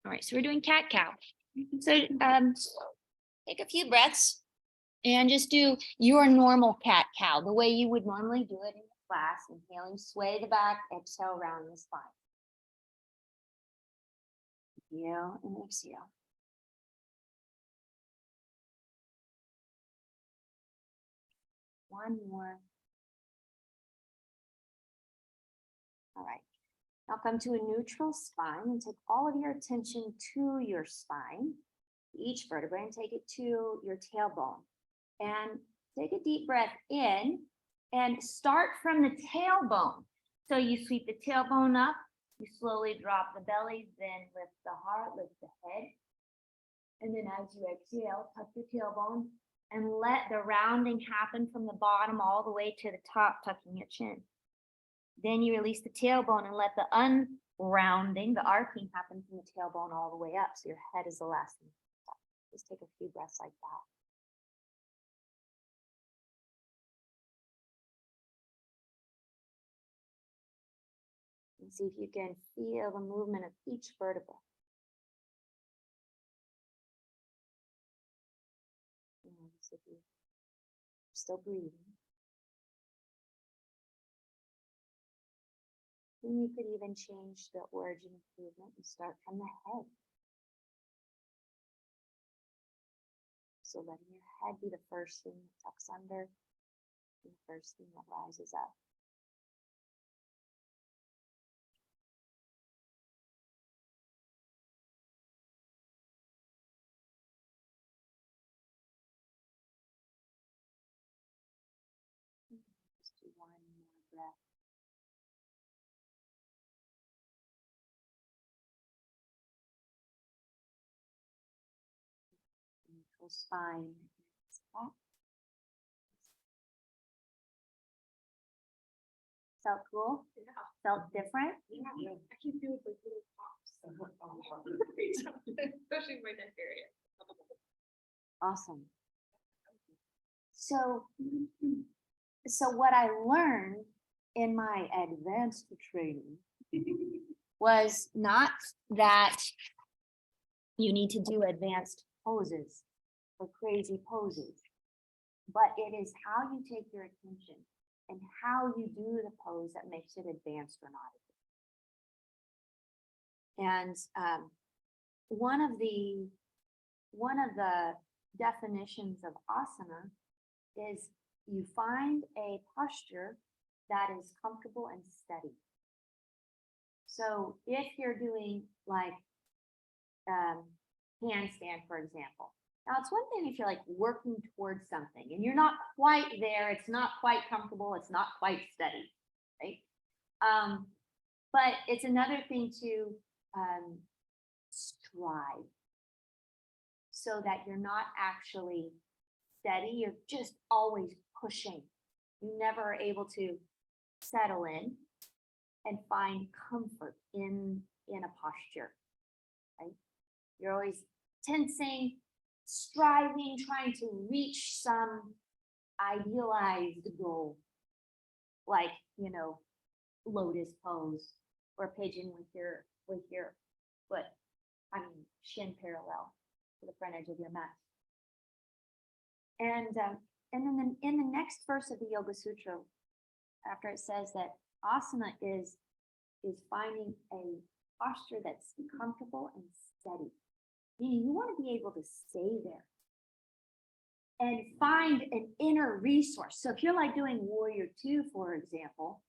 All right, so we're doing cat-cow. So take a few breaths and just do your normal cat-cow, the way you would normally do it in class. Inhaling, sway the back, exhale, round the spine. Inhale and exhale. One more. All right. Now come to a neutral spine and take all of your attention to your spine, each vertebrae, and take it to your tailbone. And take a deep breath in and start from the tailbone. So you sweep the tailbone up, you slowly drop the belly, then lift the heart, lift the head. And then as you exhale, tuck your tailbone and let the rounding happen from the bottom all the way to the top, tucking your chin. Then you release the tailbone and let the unrounding, the arcing, happen from the tailbone all the way up. So your head is the last thing. Just take a few breaths like that. And see if you can feel the movement of each vertebra. Notice if you're still breathing. And you could even change the origin of movement and start from the head. So letting your head be the first thing that tucks under, and the first thing that rises up. Just do one more breath. Neutral spine. Felt cool? Yeah. Felt different? Yeah. I can do it with little pops. Especially my neck area. Awesome. So what I learned in my advanced training was not that you need to do advanced poses or crazy poses, but it is how you take your attention and how you do the pose that makes it advanced or not. And one of the definitions of asana is you find a posture that is comfortable and steady. So if you're doing like handstand, for example. Now it's one thing if you're like working towards something and you're not quite there, it's not quite comfortable, it's not quite steady, right? But it's another thing to strive so that you're not actually steady, you're just always pushing. You never are able to settle in and find comfort in a posture, right? You're always tensing, striving, trying to reach some idealized goal, like, you know, lotus pose or pigeon with your foot, shin parallel to the front edge of your mat. And then in the next verse of the Yoga Sutra, after it says that asana is finding a posture that's comfortable and steady, meaning you want to be able to stay there and find an inner resource. So if you're like doing Warrior 2, for example,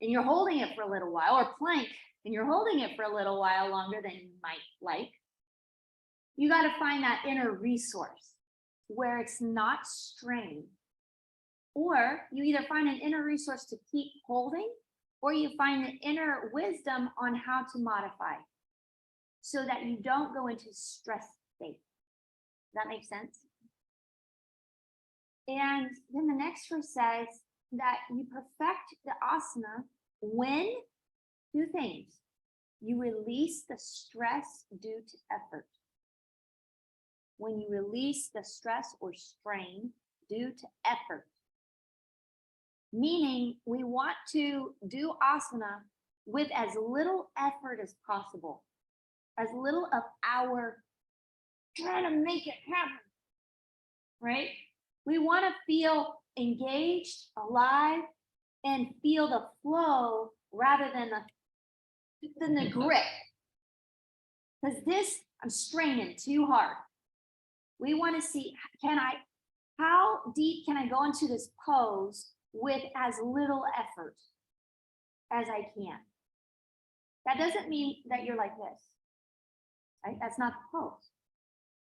and you're holding it for a little while, or plank, and you're holding it for a little while longer than you might like, you got to find that inner resource where it's not strained. Or you either find an inner resource to keep holding, or you find the inner wisdom on how to modify so that you don't go into stress state. Does that make sense? And then the next verse says that you perfect the asana when, two things, you release the stress due to effort. When you release the stress or strain due to effort. Meaning we want to do asana with as little effort as possible. as little of our trying to make it happen, right? We want to feel engaged, alive, and feel the flow rather than the grip. Because this, I'm straining too hard. We want to see, how deep can I go into this pose with as little effort as I can? That doesn't mean that you're like this, right? That's not the pose.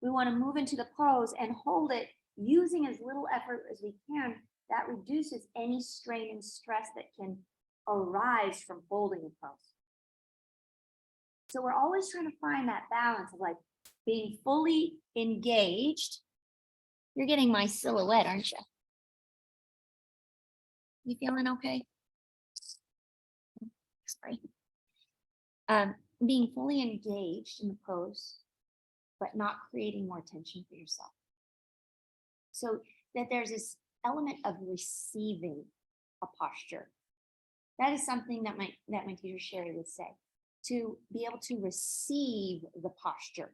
We want to move into the pose and hold it using as little effort as we can. That reduces any strain and stress that can arise from holding a pose. So we're always trying to find that balance of like being fully engaged. You're getting my silhouette, aren't you? You feeling okay? Sorry. Being fully engaged in the pose, but not creating more tension for yourself. So that there's this element of receiving a posture. That is something that my teacher Sherry would say, to be able to receive the posture.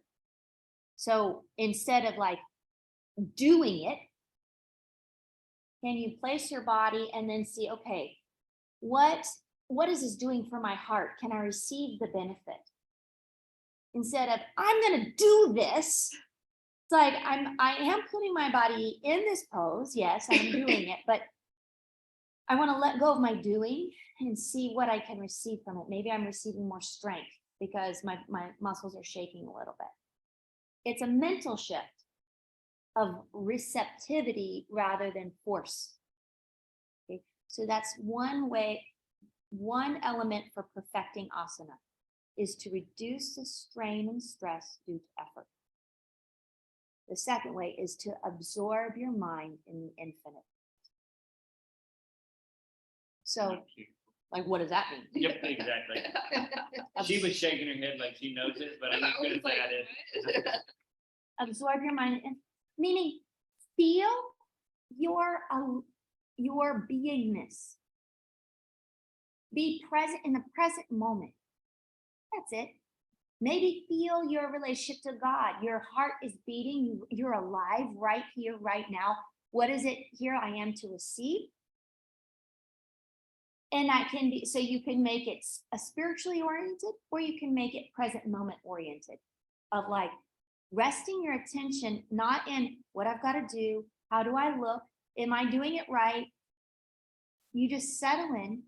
So instead of like doing it, can you place your body and then see, okay, what is this doing for my heart? Can I receive the benefit? Instead of, I'm going to do this. It's like, I am putting my body in this pose. Yes, I'm doing it, but I want to let go of my doing and see what I can receive from it. Maybe I'm receiving more strength because my muscles are shaking a little bit. It's a mental shift of receptivity rather than force. Okay, so that's one way, one element for perfecting asana is to reduce the strain and stress due to effort. The second way is to absorb your mind in the infinite. So, like, what does that mean? Yep, exactly. She was shaking her head like she knows it, but I'm not good at that. Absorb your mind, meaning feel your beingness. Be present in the present moment. That's it. Maybe feel your relationship to God. Your heart is beating. You're alive right here, right now. What is it here I am to receive? And that can be, so you can make it a spiritually oriented, or you can make it present moment oriented, of like resting your attention, not in what I've got to do. How do I look? Am I doing it right? You just settle in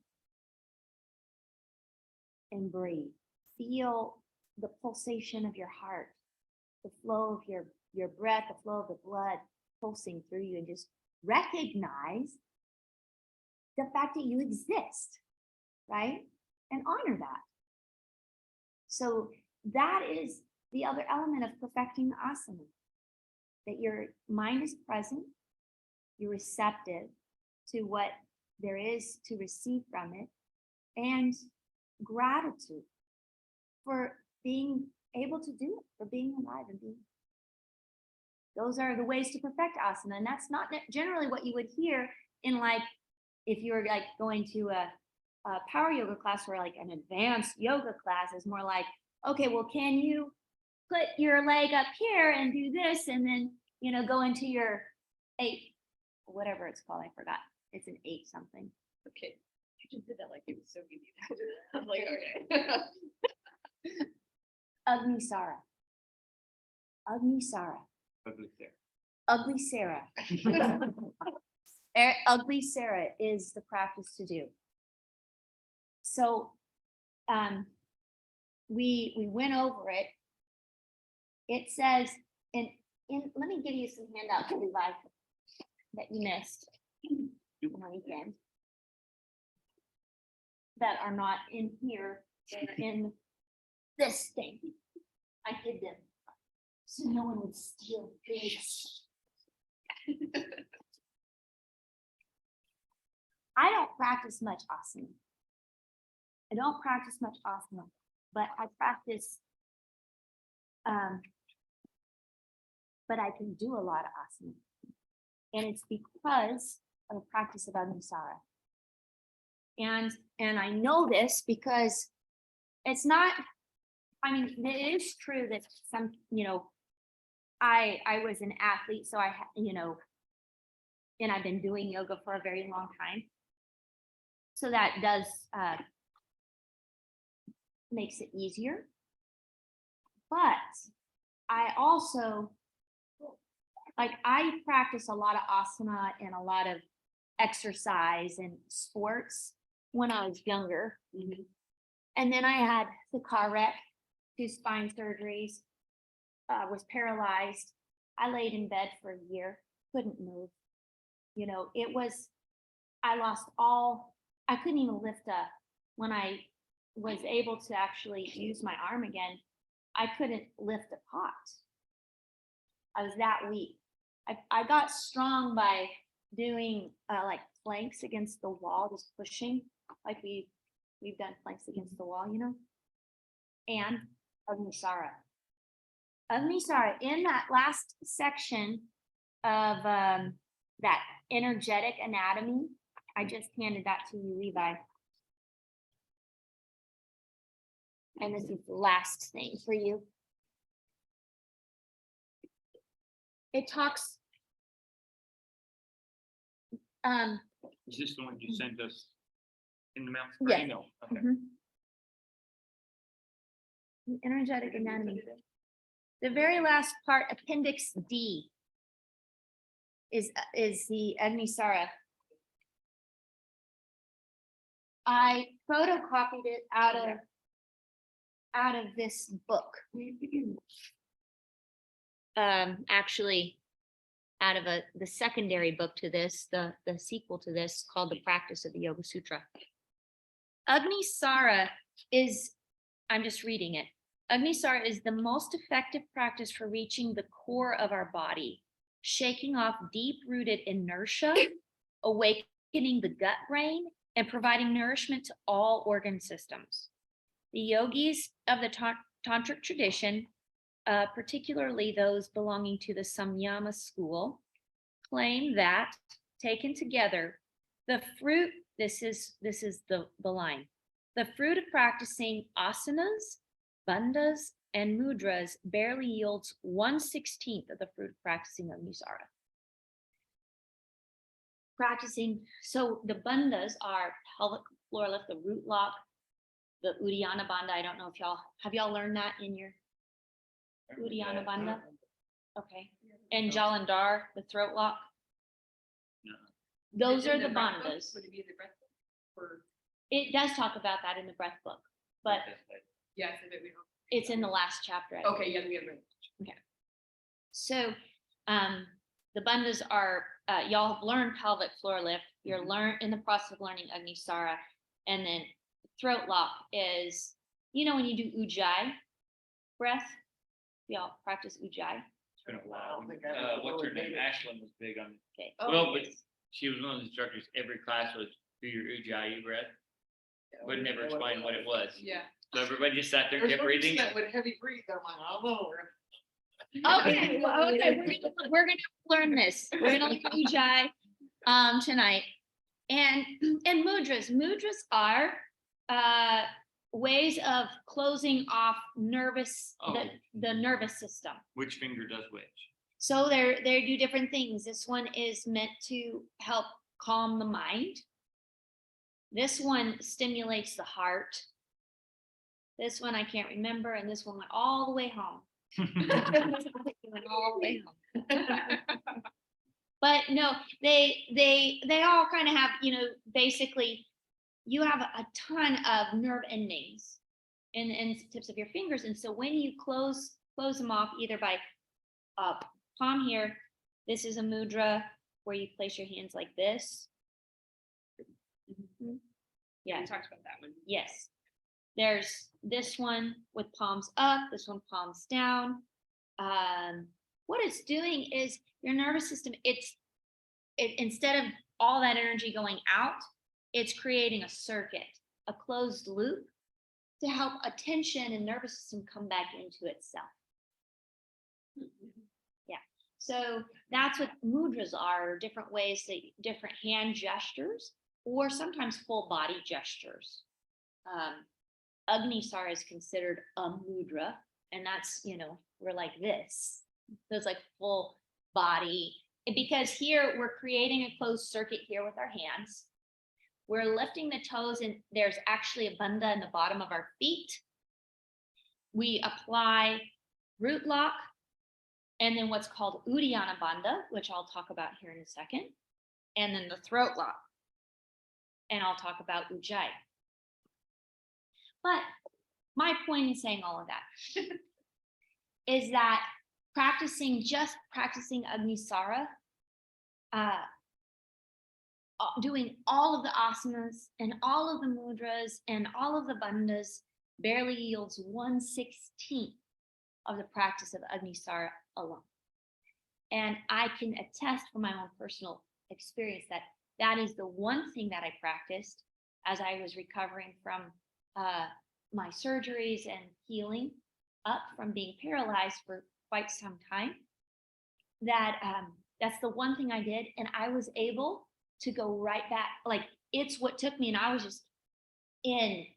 and breathe. Feel the pulsation of your heart, the flow of your breath, the flow of the blood pulsing through you, and just recognize the fact that you exist, right? And honor that. So that is the other element of perfecting the asana, that your mind is present, you're receptive to what there is to receive from it, and gratitude for being able to do it, for being alive and being. Those are the ways to perfect asana. And that's not generally what you would hear in, like, if you were like going to a power yoga class, or like an advanced yoga class is more like, okay, well, can you put your leg up here and do this, and then, you know, go into your 8, whatever it's called, I forgot. It's an 8 something. Okay. You just did that like it was so easy. I'm like, okay. Agni Sara. Agni Sara. Ugly Sara. Ugly Sara is the practice to do. So we went over it. It says, let me give you some handouts, Levi, that you missed on the weekend, that are not in here. They're in this thing. I hid them so no one would steal this. I don't practice much asana. I don't practice much asana, but I practice, but I can do a lot of asana. And it's because of the practice of Agni Sara. And I know this because it's not I mean, it is true that some, I was an athlete, so and I've been doing yoga for a very long time. So that does, makes it easier. But I also, like, I practice a lot of asana and a lot of exercise and sports when I was younger. And then I had the car wreck, 2 spine surgeries, was paralyzed. I laid in bed for a year, couldn't move. I couldn't even lift up. When I was able to actually use my arm again, I couldn't lift a pot. I was that weak. I got strong by doing like planks against the wall, just pushing, like we've done planks against the wall, and Agni Sara. Agni Sara, in that last section of that energetic anatomy, I just handed that to you, Levi. And this is the last thing for you. It talks. Is this the one you sent us in the mouth? Yes. No. Okay. The energetic anatomy. The very last part, Appendix D, is the Agni Sara. I photocopied it out of this book. Actually, out of the secondary book to this, the sequel to this, called The Practice of the Yoga Sutra. Agni Sara is, I'm just reading it. Agni Sara is the most effective practice for reaching the core of our body, shaking off deep-rooted inertia, awakening the gut brain, and providing nourishment to all organ systems. The yogis of the tantric tradition, particularly those belonging to the Samyama school, claim that, taken together, the fruit, this is the line, the fruit of practicing asanas, bandhas, and mudras barely yields 1/16 of the fruit of practicing Agni Sara. So the bandhas are pelvic floor lift, the root lock, the Uddiyana Bandha. I don't know if have y'all learned that in your Uddiyana Bandha? Okay. And Jalandhar, the throat lock. No. Those are In the breath book? bandhas. Would it be the breath book? Or, It does talk about that in the breath book, but yeah, so that we don't. it's in the last chapter. I Okay, yeah, we have it. So the bandhas are, y'all have learned pelvic floor lift. You're in the process of learning Agni Sara. And then throat lock is, when you do Ujjayi breath, y'all practice Ujjayi. It's been a while. What's her name? Ashlyn was big on. Okay. Well, but she was one of the instructors. Every class was do your Ujjayi breath. Would never explain what it was. Yeah. So everybody just sat there and kept breathing. With heavy breathe, I'm like, oh. Okay, we're gonna learn this. We're gonna learn Ujjayi tonight. And mudras. Mudras are ways of closing off the nervous system. Which finger does which? So they do different things. This one is meant to help calm the mind. This one stimulates the heart. This one I can't remember, and this one went all the way home. Went all the way home. But no, they all kind of have, basically you have a ton of nerve endings in tips of your fingers. And so when you close them off, either by palm here, this is a mudra where you place your hands like this. Yeah. We talked about that one. Yes. There's this one with palms up, this one palms down. What it's doing is your nervous system, instead of all that energy going out, it's creating a circuit, a closed loop to help attention and nervous system come back into itself. Yeah. So that's what mudras are, different ways, different hand gestures, or sometimes full body gestures Agni Sara is considered a mudra, and that's, we're like this. So it's like full body. Because here we're creating a closed circuit here with our hands. We're lifting the toes, and there's actually a bandha in the bottom of our feet. We apply root lock, and then what's called Uddiyana Bandha, which I'll talk about here in a second, and then the throat lock. And I'll talk about Ujjayi. But my point in saying all of that is that practicing Agni Sara, doing all of the asanas and all of the mudras and all of the bandhas barely yields 1/16 of the practice of Agni Sara alone. And I can attest from my own personal experience that that is the one thing that I practiced as I was recovering from my surgeries and healing up from being paralyzed for quite some time. That's the one thing I did, and I was able to go right back. Like, it's what took me, and I was just in.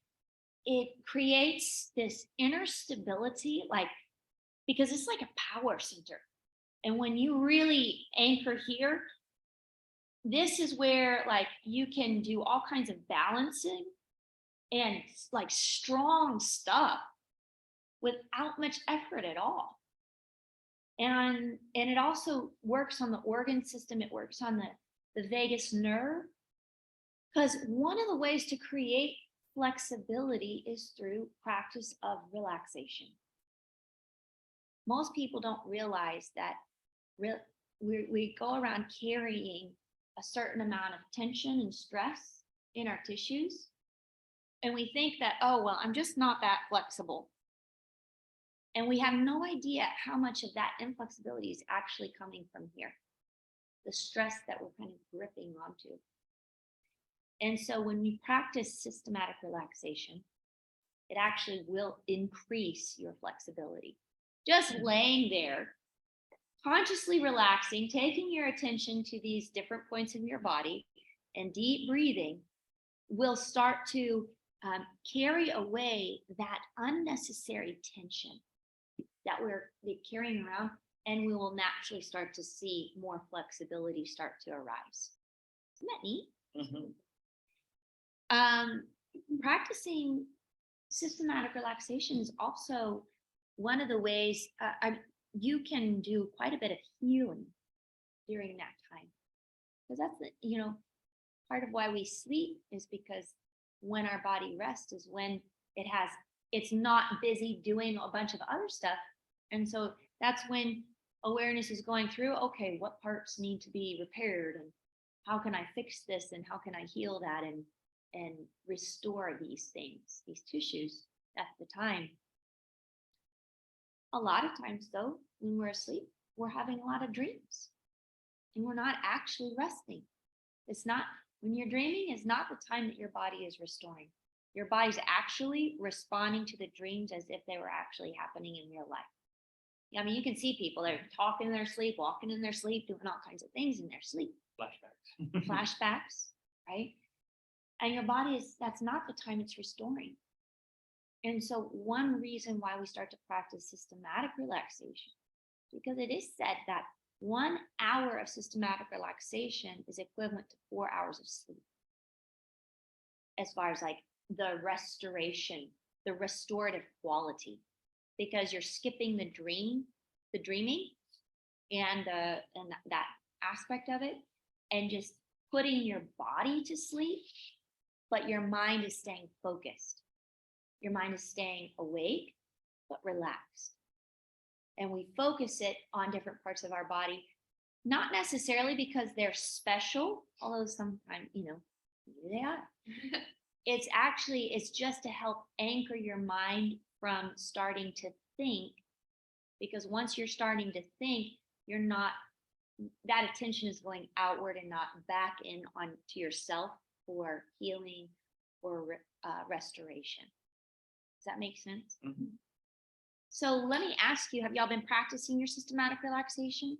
It creates this inner stability, like, because it's like a power center. And when you really anchor here, this is where, like, you can do all kinds of balancing and like strong stuff without much effort at all. And it also works on the organ system. It works on the vagus nerve, because one of the ways to create flexibility is through practice of relaxation. Most people don't realize that we go around carrying a certain amount of tension and stress in our tissues. And we think that, oh, well, I'm just not that flexible. And we have no idea how much of that inflexibility is actually coming from here, the stress that we're kind of gripping onto. And so when we practice systematic relaxation, it actually will increase your flexibility. Just laying there, consciously relaxing, taking your attention to these different points in your body and deep breathing will start to carry away that unnecessary tension that we're carrying around, and we will naturally start to see more flexibility start to arise. Isn't that neat? Mm-hmm. Practicing systematic relaxation is also one of the ways you can do quite a bit of healing during that time. Because that's part of why we sleep is because when our body rests is when it's not busy doing a bunch of other stuff. And so that's when awareness is going through, okay, what parts need to be repaired, and how can I fix this, and how can I heal that and restore these things, these tissues at the time. A lot of times though, when we're asleep, we're having a lot of dreams and we're not actually resting. When you're dreaming, it's not the time that your body is restoring. Your body's actually responding to the dreams as if they were actually happening in real life. I mean, you can see people, they're talking in their sleep, walking in their sleep, doing all kinds of things in their sleep. Flashbacks, right? And your body that's not the time it's restoring. And so one reason why we start to practice systematic relaxation, because it is said that 1 hour of systematic relaxation is equivalent to 4 hours of sleep. As far as like the restoration, the restorative quality, because you're skipping the dreaming and that aspect of it, and just putting your body to sleep, but your mind is staying focused. Your mind is staying awake, but relaxed. And we focus it on different parts of our body, not necessarily because they're special, although sometimes, maybe they are. It's just to help anchor your mind from starting to think, because once you're starting to think, that attention is going outward and not back in onto yourself for healing or restoration. Does that make sense? Mm-hmm. So let me ask you, have y'all been practicing your systematic relaxation?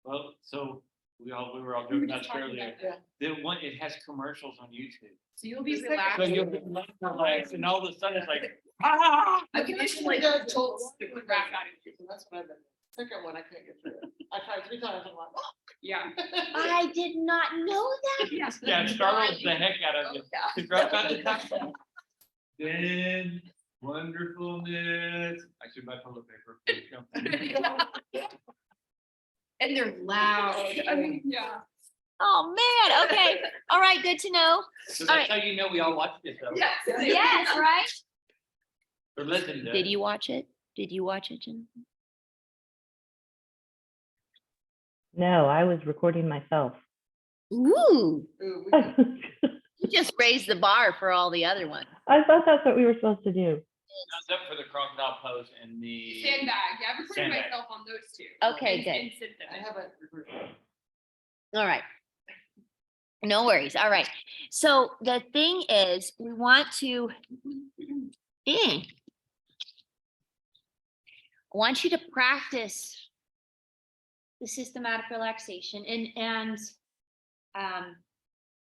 Well, so We were all joking about talking earlier. about Yeah. The one, it has commercials on YouTube. So you'll be The second- relaxed. So you'll be relaxed and all of a sudden it's like, ah! I can just like jolts the crap out of you. So that's what I've done. Second one, I couldn't get through it. I tried 3 times, I'm like, oh. Yeah. I did not know that. Yes. Yeah, it startles the heck out of you. Yeah. To drop out the top. Then wonderfulness. I should buy toilet paper. And they're loud. I mean, yeah. Oh, man. Okay. All right. Good to know. So All that's how you know we all watched it though. Yes. Yes, right? Or listened to it. Did you watch it? Did you watch it, Jen? No, I was recording myself. Ooh, Ooh, we I could- you just raised the bar for all the other ones. thought that's what we were supposed to do. Except for the crocodile pose and the. Sandbag. Yeah, I've recorded Sandbag. myself on those two. Okay, And- good. and sit I them. haven't recorded. All right. No worries. All right. So the thing is, we want to. I want you to practice the systematic relaxation and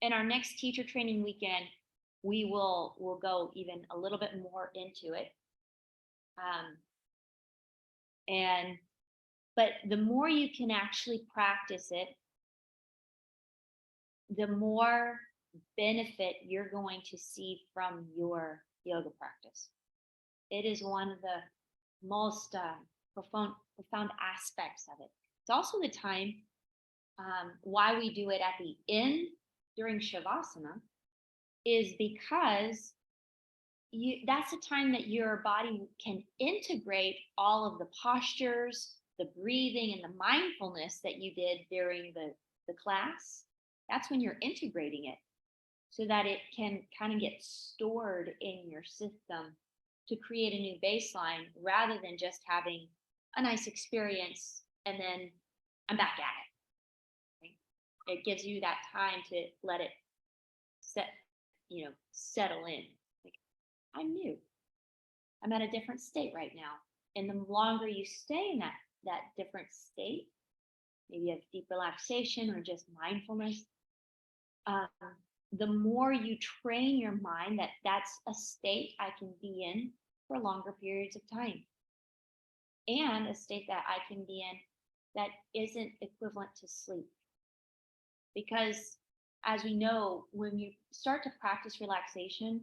in our next teacher training weekend, we'll go even a little bit more into it. But the more you can actually practice it, the more benefit you're going to see from your yoga practice. It is one of the most profound aspects of it. It's also the time why we do it at the end during Shavasana is because that's the time that your body can integrate all of the postures, the breathing, and the mindfulness that you did during the class. That's when you're integrating it so that it can kind of get stored in your system to create a new baseline rather than just having a nice experience and then I'm back at it. Okay? It gives you that time to let it settle in. Like, I'm new. I'm at a different state right now. And the longer you stay in that different state, maybe you have deep relaxation or just mindfulness, the more you train your mind that that's a state I can be in for longer periods of time. And a state that I can be in that isn't equivalent to sleep. Because as we know, when you start to practice relaxation,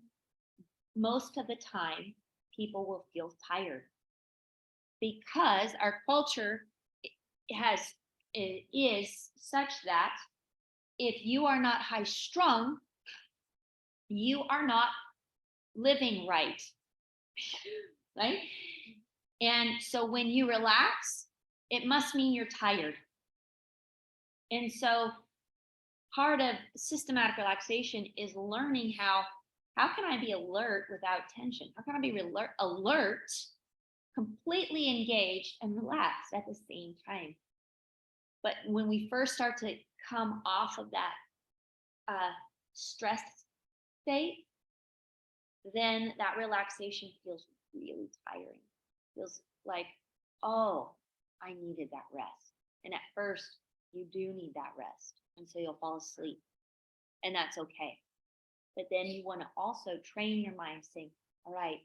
most of the time people will feel tired because our culture is such that if you are not high strung, you are not living right. Right? And so when you relax, it must mean you're tired. And so part of systematic relaxation is learning how can I be alert without tension? How can I be alert, completely engaged and relaxed at the same time? But when we first start to come off of that stress state, then that relaxation feels really tiring. Feels like, oh, I needed that rest. And at first, you do need that rest. And so you'll fall asleep. And that's okay. But then you want to also train your mind saying, all right,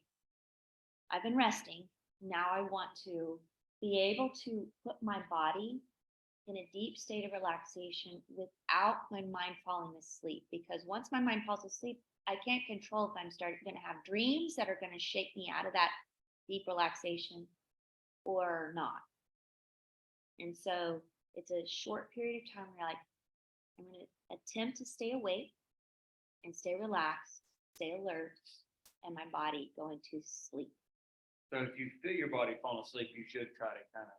I've been resting. Now I want to be able to put my body in a deep state of relaxation without my mind falling asleep. Because once my mind falls asleep, I can't control if I'm going to have dreams that are going to shake me out of that deep relaxation or not. And so it's a short period of time where you're like, I'm going to attempt to stay awake and stay relaxed, stay alert, and my body go into sleep. So if you feel your body falling asleep, you should try to kind of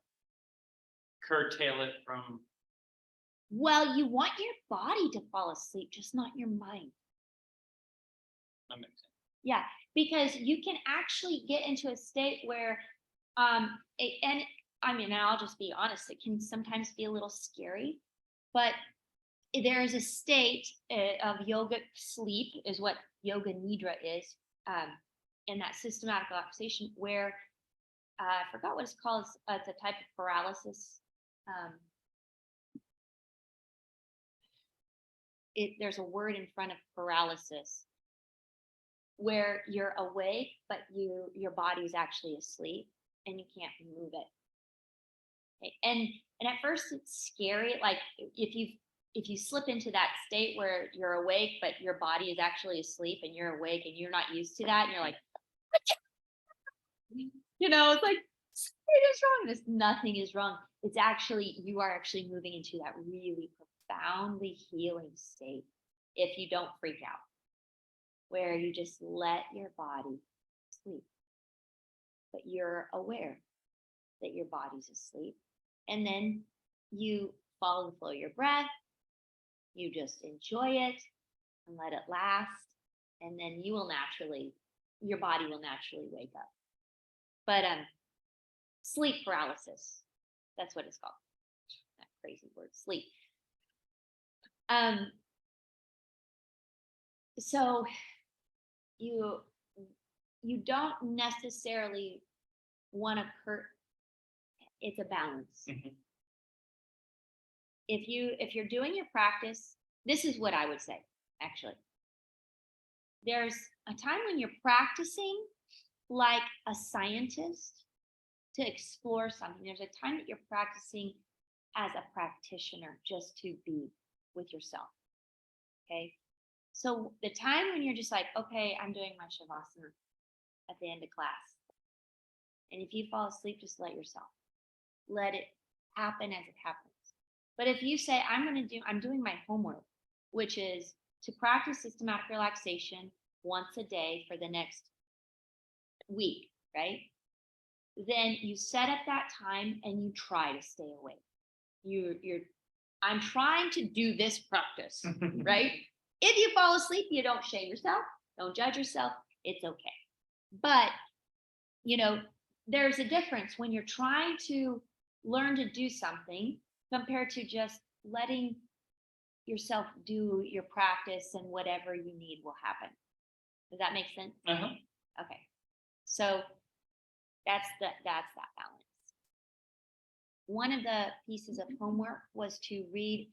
curtail it from. Well, you want your body to fall asleep, just not your mind. That makes sense. Yeah, because you can actually get into a state where, and I mean, I'll just be honest, it can sometimes be a little scary, but there is a state of yoga sleep, is what yoga nidra is, in that systematic relaxation where I forgot what it's called. It's a type of paralysis. there's a word in front of paralysis where you're awake, but your body's actually asleep and you can't move it. Okay, and at first it's scary. Like if you slip into that state where you're awake, but your body is actually asleep and you're awake and you're not used to that, and you're like, it's like, something is wrong. There's nothing is wrong. It's actually, you are actually moving into that really profoundly healing state if you don't freak out, where you just let your body sleep, but you're aware that your body's asleep. And then you follow the flow of your breath. You just enjoy it and let it last. And then your body will naturally wake up. But sleep paralysis, that's what it's called. That crazy word, sleep. So you don't necessarily want to it's a balance. Mhm. If you're doing your practice, this is what I would say, actually. There's a time when you're practicing like a scientist to explore something. There's a time that you're practicing as a practitioner just to be with yourself. Okay. So the time when you're just like, okay, I'm doing my shavasana at the end of class. And if you fall asleep, just let it happen as it happens. But if you say, I'm doing my homework, which is to practice systematic relaxation once a day for the next week, right? Then you set up that time and you try to stay awake. I'm trying to do this practice, right? If you fall asleep, you don't shame yourself, don't judge yourself, it's okay. But, there's a difference when you're trying to learn to do something compared to just letting yourself do your practice and whatever you need will happen. Does that make sense? Uh-huh. Okay. So that's that balance. One of the pieces of homework was to read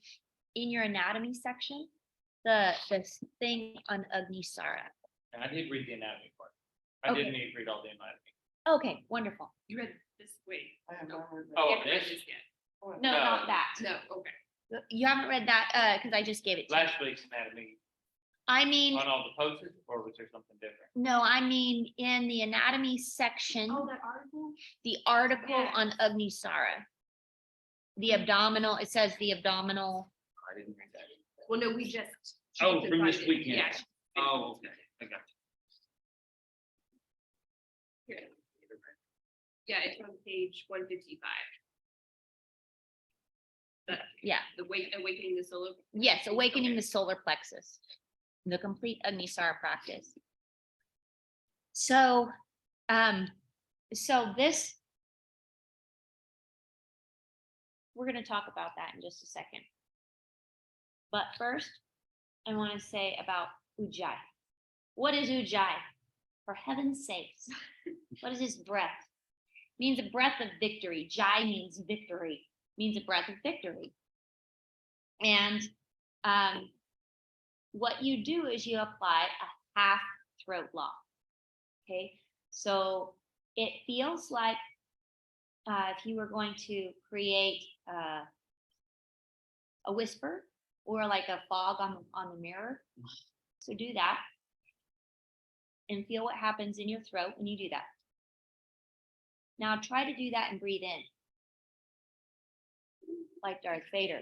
in your anatomy section the thing on Agni Sara. And I did read the anatomy part. I Okay. didn't read all the anatomy. Okay, wonderful. You read this, wait. I have No. not heard Oh, You haven't read this? this yet. that. No, No. not that. No, okay. You haven't read that because I just gave it to you. Last week's anatomy I mean, on all the posters, or was there something different? no, I mean in the anatomy section, That article? the article Yeah. on Agni Sara. The abdominal, it says the abdominal. I didn't read that. Well, no, we just. Oh, from this decided- weekend. Yeah. she- Oh, okay. I got Here. Yeah, it's on page 155. Yeah. Awakening the solar. Yes, awakening Okay. the solar plexus, the complete Agni Sara practice. So, this, we're going to talk about that in just a second. But first, I want to say about Ujjayi. What is Ujjayi? For heaven's sakes, what is this breath? It means a breath of victory. Jai means victory, means a breath of victory. And what you do is you apply a half throat lock. Okay, so it feels like if you were going to create a whisper or like a fog on the mirror. So do that and feel what happens in your throat when you do that. Now try to do that and breathe in like Darth Vader.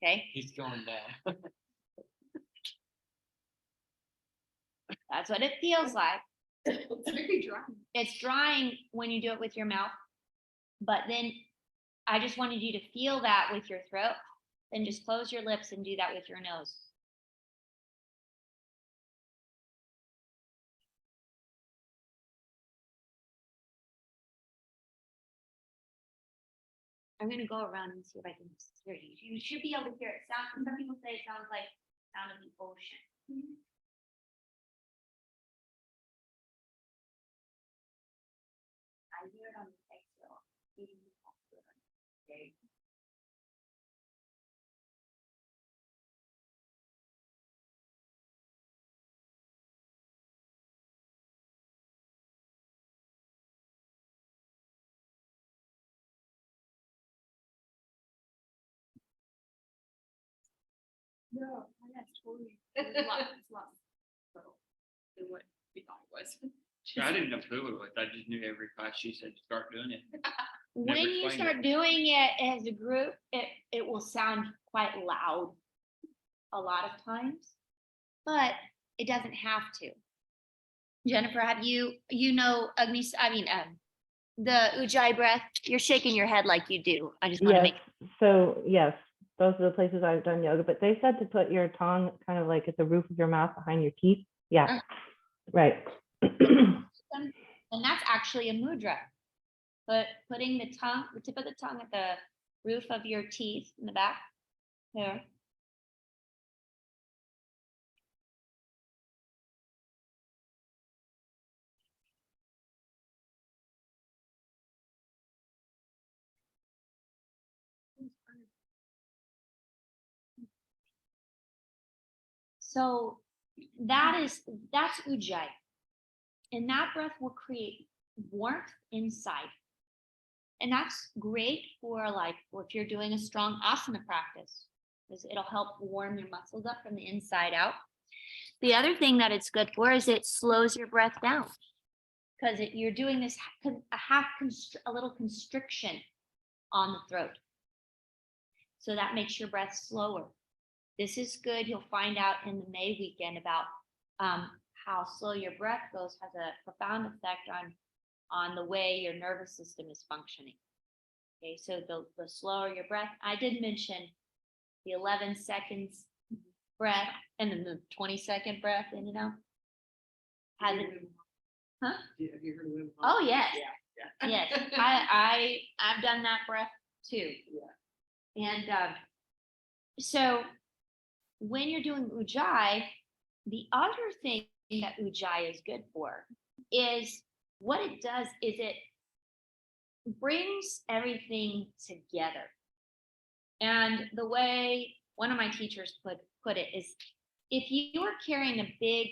Okay, He's going down. that's what it feels like. It's very dry. It's drying when you do it with your mouth, but then I just wanted you to feel that with your throat. Then just close your lips and do that with your nose. I'm gonna go around and see if I can hear you. You should be able to hear it. Some people say it sounds like the sound of the ocean. I hear it on the exhale. Eating the popcorn. Okay. No, that's totally. It's a lot, it's a lot subtle than what we thought it was. I didn't know who it was. I just knew every class she said start doing it. When Never you explained start doing it as a group, it will sound quite loud a lot of times, but it doesn't have to. Jennifer, have you Agni, the Ujjayi breath? You're shaking your head like you do. I just want to Yes, make, so yes, those are the places I've done yoga, but they said to put your tongue kind of like at the roof of your mouth behind your teeth. Yeah, right. and that's actually a mudra. But putting the tip of the tongue at the roof of your teeth in the back, there. So that's Ujjayi. And that breath will create warmth inside. And that's great for if you're doing a strong asana practice, because it'll help warm your muscles up from the inside out. The other thing that it's good for is it slows your breath down, because you're doing this a little constriction on the throat. So that makes your breath slower. This is good. You'll find out in the May weekend about how slow your breath goes has a profound effect on the way your nervous system is functioning. Okay, so the slower your breath, I did mention the 11 seconds breath and then the 20-second breath in and out. Has it, huh? Have you heard of Wim Hof? Oh, yes. Yeah. Yes, I've done that breath too. Yeah. And so when you're doing Ujjayi, the other thing that Ujjayi is good for is what it does is it brings everything together. And the way one of my teachers put it is, if you were carrying a big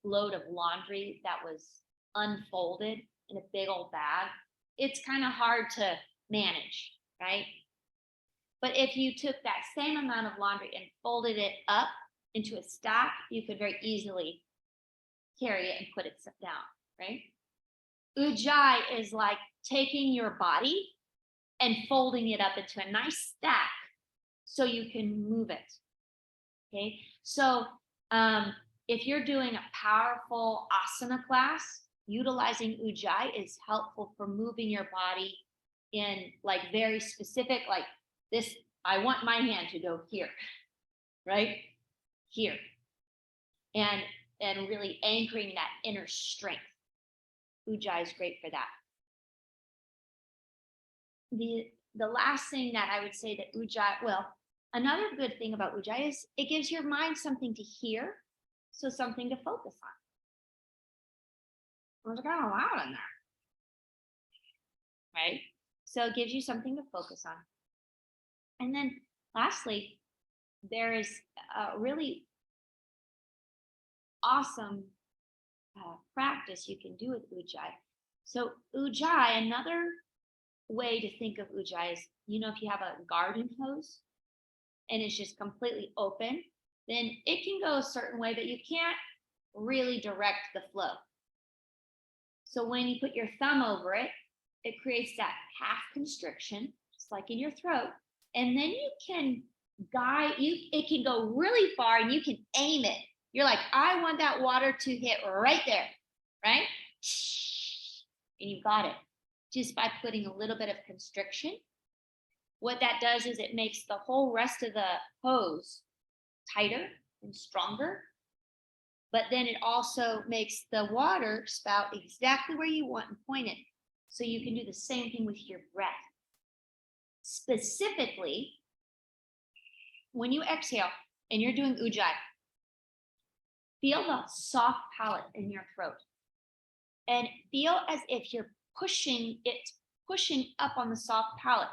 load of laundry that was unfolded in a big old bag, it's kind of hard to manage, right? But if you took that same amount of laundry and folded it up into a stack, you could very easily carry it and put it down, right? Ujjayi is like taking your body and folding it up into a nice stack so you can move it. Okay, so if you're doing a powerful asana class, utilizing Ujjayi is helpful for moving your body in very specific, like this, I want my hand to go here, right? Here. And really anchoring that inner strength. Ujjayi is great for that. The last thing that I would say that Ujjayi, another good thing about Ujjayi is it gives your mind something to hear, so something to focus on. It's kind of loud in there, right? So it gives you something to focus on. And then lastly, there is a really awesome practice you can do with Ujjayi. So Ujjayi, another way to think of Ujjayi is, if you have a garden hose and it's just completely open, then it can go a certain way, but you can't really direct the flow. So when you put your thumb over it, it creates that half constriction, just like in your throat. And then you can it can go really far and you can aim it. You're like, I want that water to hit right there, right? And you've got it. Just by putting a little bit of constriction. What that does is it makes the whole rest of the hose tighter and stronger. But then it also makes the water spout exactly where you want and point it. So you can do the same thing with your breath. Specifically, when you exhale and you're doing Ujjayi, feel the soft palate in your throat. And feel as if you're pushing up on the soft palate.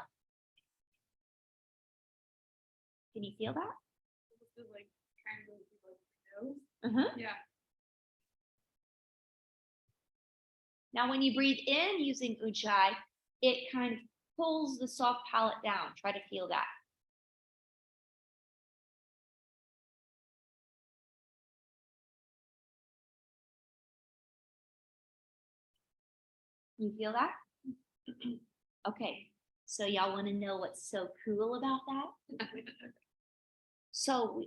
Can you feel that? Like trying to go through the nose. Yeah. Now, when you breathe in using Ujjayi, it kind of pulls the soft palate down. Try to feel that. You feel that? Okay, so y'all want to know what's so cool about that? So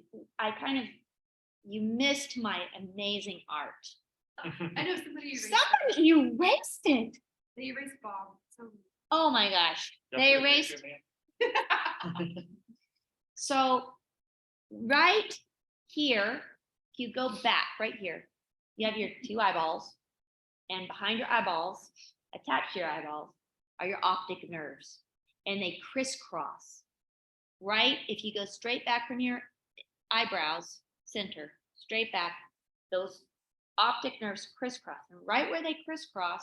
you missed my amazing art. I know somebody erased Somebody erased it. They erased Bob. So Oh my gosh, they erased. So right here, if you go back right here, you have your two eyeballs, and behind your eyeballs, attached to your eyeballs, are your optic nerves, and they crisscross. Right? If you go straight back from your eyebrows, center, straight back, those optic nerves crisscross. And right where they crisscross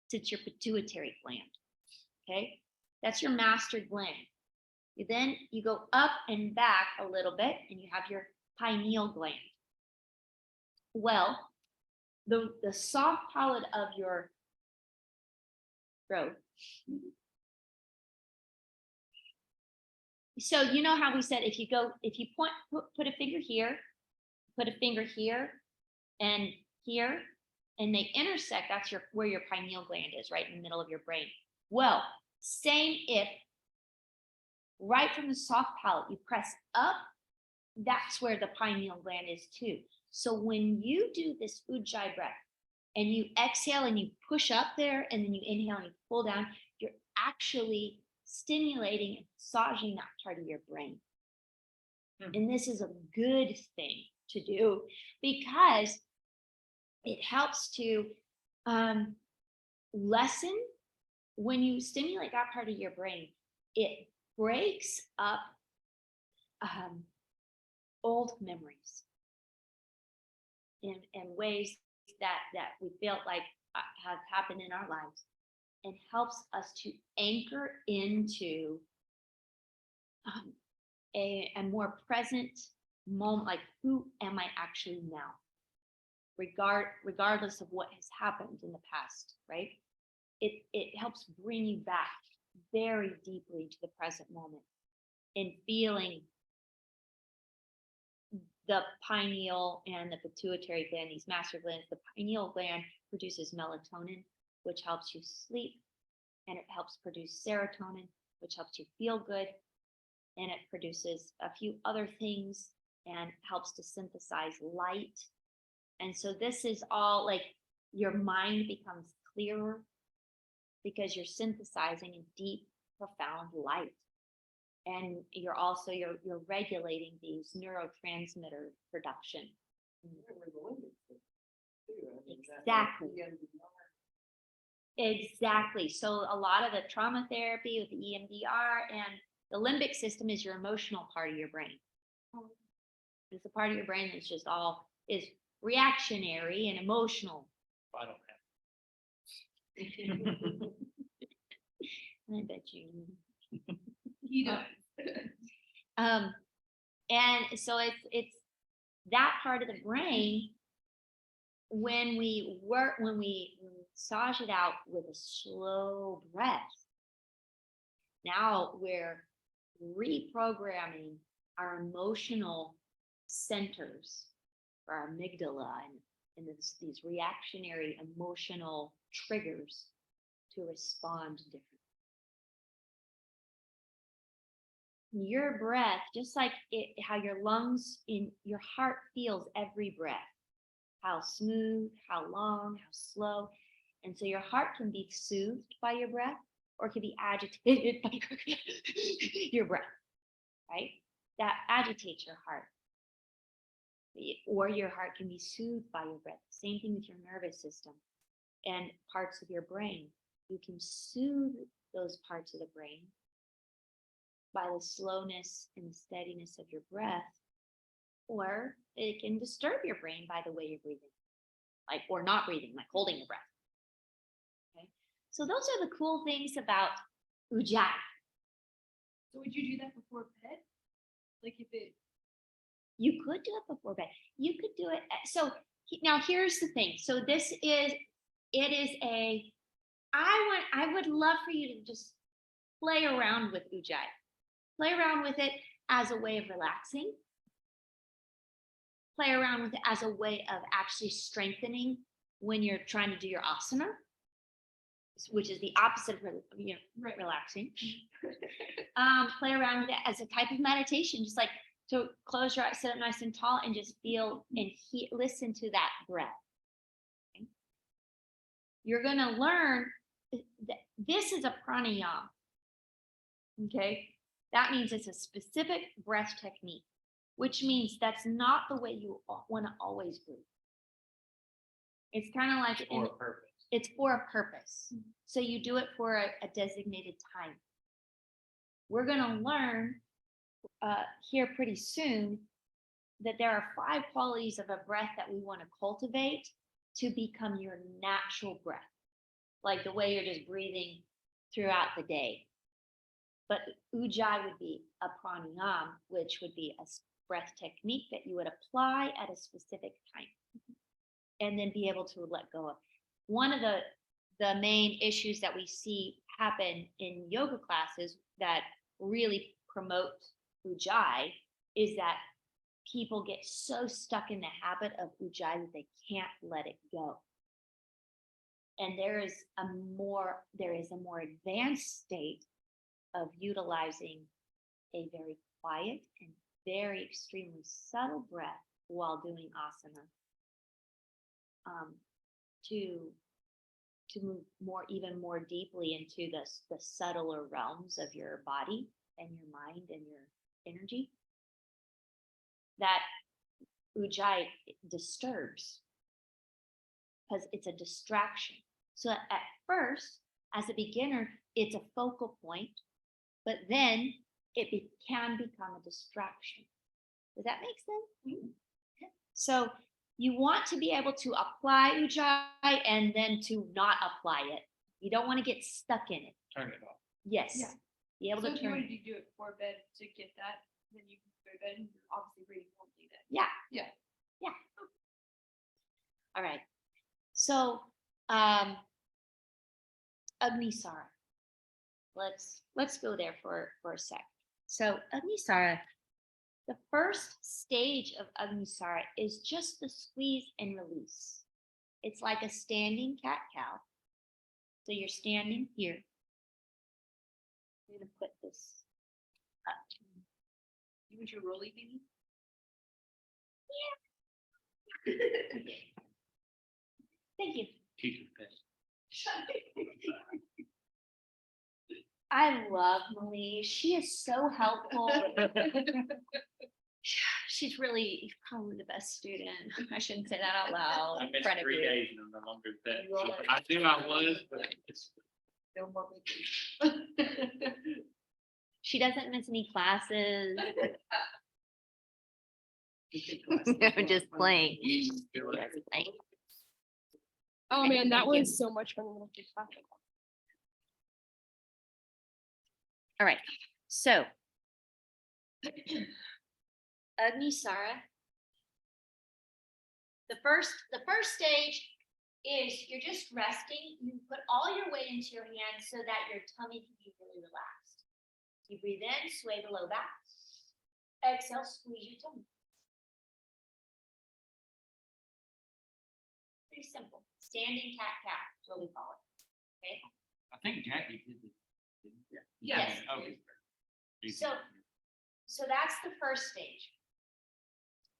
sits your pituitary gland. Okay? That's your master gland. Then you go up and back a little bit and you have your pineal gland. Well, the soft palate of your throat. So you know how we said if you put a finger here, put a finger here, and they intersect, that's where your pineal gland is, right in the middle of your brain. Well, same if right from the soft palate, you press up, that's where the pineal gland is too. So when you do this ujjayi breath and you exhale and you push up there and then you inhale and you pull down, you're actually stimulating and massaging that part of your brain. And this is a good thing to do because it helps to lessen when you stimulate that part of your brain, it breaks up old memories in ways that we felt like have happened in our lives, and helps us to anchor into a more present moment, like who am I actually now, regardless of what has happened in the past, right? It helps bring you back very deeply to the present moment and feeling the pineal and the pituitary gland, these master glands. The pineal gland produces melatonin, which helps you sleep, and it helps produce serotonin, which helps you feel good, and it produces a few other things and helps to synthesize light. And so this is all like your mind becomes clearer because you're synthesizing a deep, profound light. And you're also you're regulating these neurotransmitter production. Exactly. So a lot of the trauma therapy with the EMDR and the limbic system is your emotional part of your brain. It's the part of your brain that's just all is reactionary and emotional. I don't I bet you. he does. And so it's that part of the brain when we massage it out with a slow breath. Now we're reprogramming our emotional centers, our amygdala, and these reactionary emotional triggers to respond differently. Your breath, just like how your lungs in your heart feels every breath, how smooth, how long, how slow. And so your heart can be soothed by your breath, or it can be agitated by your breath, right? That agitates your heart. Or your heart can be soothed by your breath. Same thing with your nervous system and parts of your brain. You can soothe those parts of the brain by the slowness and the steadiness of your breath, or it can disturb your brain by the way you're breathing, like, or not breathing, like holding your breath. Okay, so those are the cool things about ujjayi. So would you do that before bed? Like if it You could do it before bed. You could do it. So now here's the thing. So I would love for you to just play around with ujjayi. Play around with it as a way of relaxing. Play around with it as a way of actually strengthening when you're trying to do your asana. which is the opposite of relaxing. Play around with it as a type of meditation, just like to close your eyes, sit up nice and tall, and just feel and listen to that breath. Okay? You're going to learn that this is a pranayama. Okay, that means it's a specific breath technique, which means that's not the way you want to always breathe. It's kind of like For a purpose. it's for a purpose. So you do it for a designated time. We're going to learn here pretty soon that there are 5 qualities of a breath that we want to cultivate to become your natural breath, like the way you're just breathing throughout the day. But Ujjayi would be a pranayama, which would be a breath technique that you would apply at a specific time and then be able to let go of. One of the main issues that we see happen in yoga classes that really promote Ujjayi is that people get so stuck in the habit of Ujjayi that they can't let it go. And there is a more advanced state of utilizing a very quiet and very extremely subtle breath while doing asana, to move even more deeply into the subtler realms of your body and your mind and your energy that Ujjayi disturbs, because it's a distraction. So at first, as a beginner, it's a focal point, but then it can become a distraction. Does that make sense? Mm-hmm. So you want to be able to apply Ujjayi and then to not apply it. You don't want to get stuck in it. Turn it off. Yes. Yeah. Be able So to if you turn. wanted to do it before bed to get that, then you can go to bed and you're obviously breathing normally then. Yeah. Yeah. Yeah. All right. So, Agni Sara. Let's go there for a sec. So Agni Sara, the first stage of Agni Sara is just the squeeze and release. It's like a standing cat-cow. So you're standing here. I'm gonna put this up. You want your rolly baby? Yeah. Thank you. Teacher pet. I love Malie. She is so helpful. She's really probably the best student. I shouldn't say that out loud I in missed front of 3 you. days and I'm no longer pet. You are. I knew I was, but it's. No more vacation. She doesn't miss any classes. I'm just playing. Just playing. Oh man, that Thank you. was so much fun. All right. So Agni Sara. The first stage is you're just resting. You put all your weight into your hands so that your tummy can be really relaxed. You breathe in, sway the low back. Exhale, squeeze your tummy. Pretty simple. Standing cat-cow is what we call it. Okay. I think Jackie did this. Yes. Okay. So that's the first stage.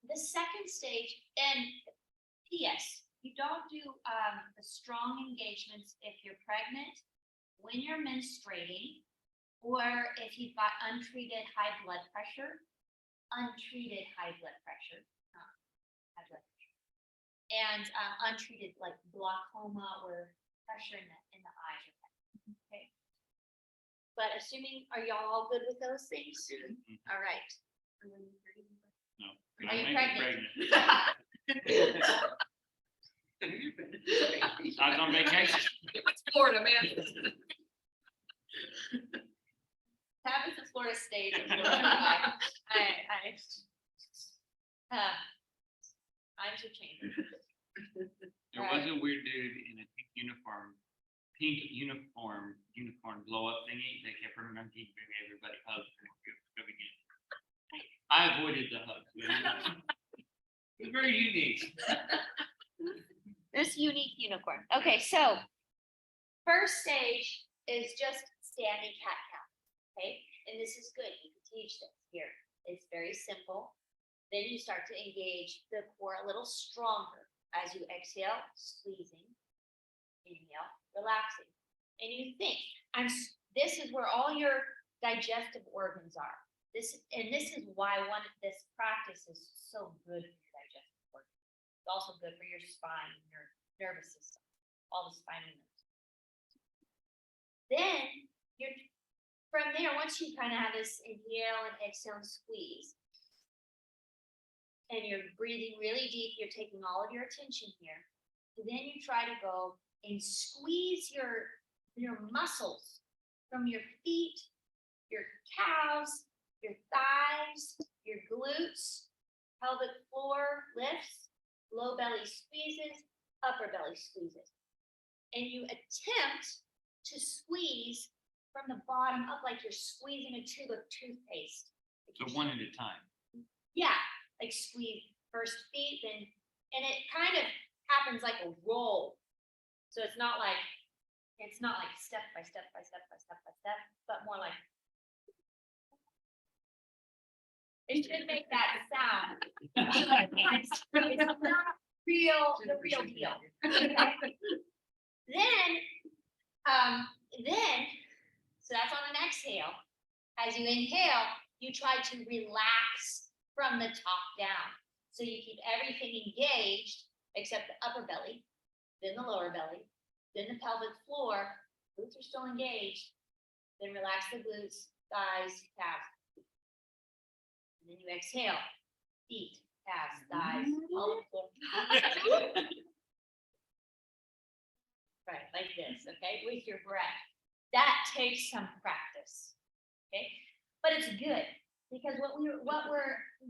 The second stage, and P.S., you don't do the strong engagements if you're pregnant, when you're menstruating, or if you've got untreated high blood pressure, and untreated like glaucoma or pressure in the eyes. Okay. But assuming, are y'all all good with those things? All right. No. Are you Make me pregnant? I was on vacation. It's Florida, man. Happens in Florida State. Times have changed. There was a weird dude in a pink unicorn blow up thingy that kept running around giving everybody hugs. I avoided the hugs. It's very unique. This unique unicorn. Okay, so first stage is just standing cat cow, okay? And this is good, you can teach this here. It's very simple. Then you start to engage the core a little stronger as you exhale, squeezing, inhale, relaxing. And you think, this is where all your digestive organs are. This is why this practice is so good for your digestive organs. It's also good for your spine, your nervous system, all the spinal nerves. Then from there, once you kind of have this inhale and exhale and squeeze, and you're breathing really deep, you're taking all of your attention here. And then you try to go and squeeze your muscles from your feet, your calves, your thighs, your glutes, pelvic floor lifts, low belly squeezes, upper belly squeezes. And you attempt to squeeze from the bottom up like you're squeezing a tube of toothpaste. So one at a time. Yeah, like squeeze first feet, and it kind of happens like a roll. So it's not like step by step by step by step by step, but more like it should make that sound. It's not the real deal. Okay? Then, so that's on an exhale. As you inhale, you try to relax from the top down. So you keep everything engaged except the upper belly, then the lower belly, then the pelvic floor. Glutes are still engaged. Then relax the glutes, thighs, calves. And then you exhale, feet, calves, thighs, all the floor. Right, like this, okay, with your breath. That takes some practice, okay? But it's good because what we're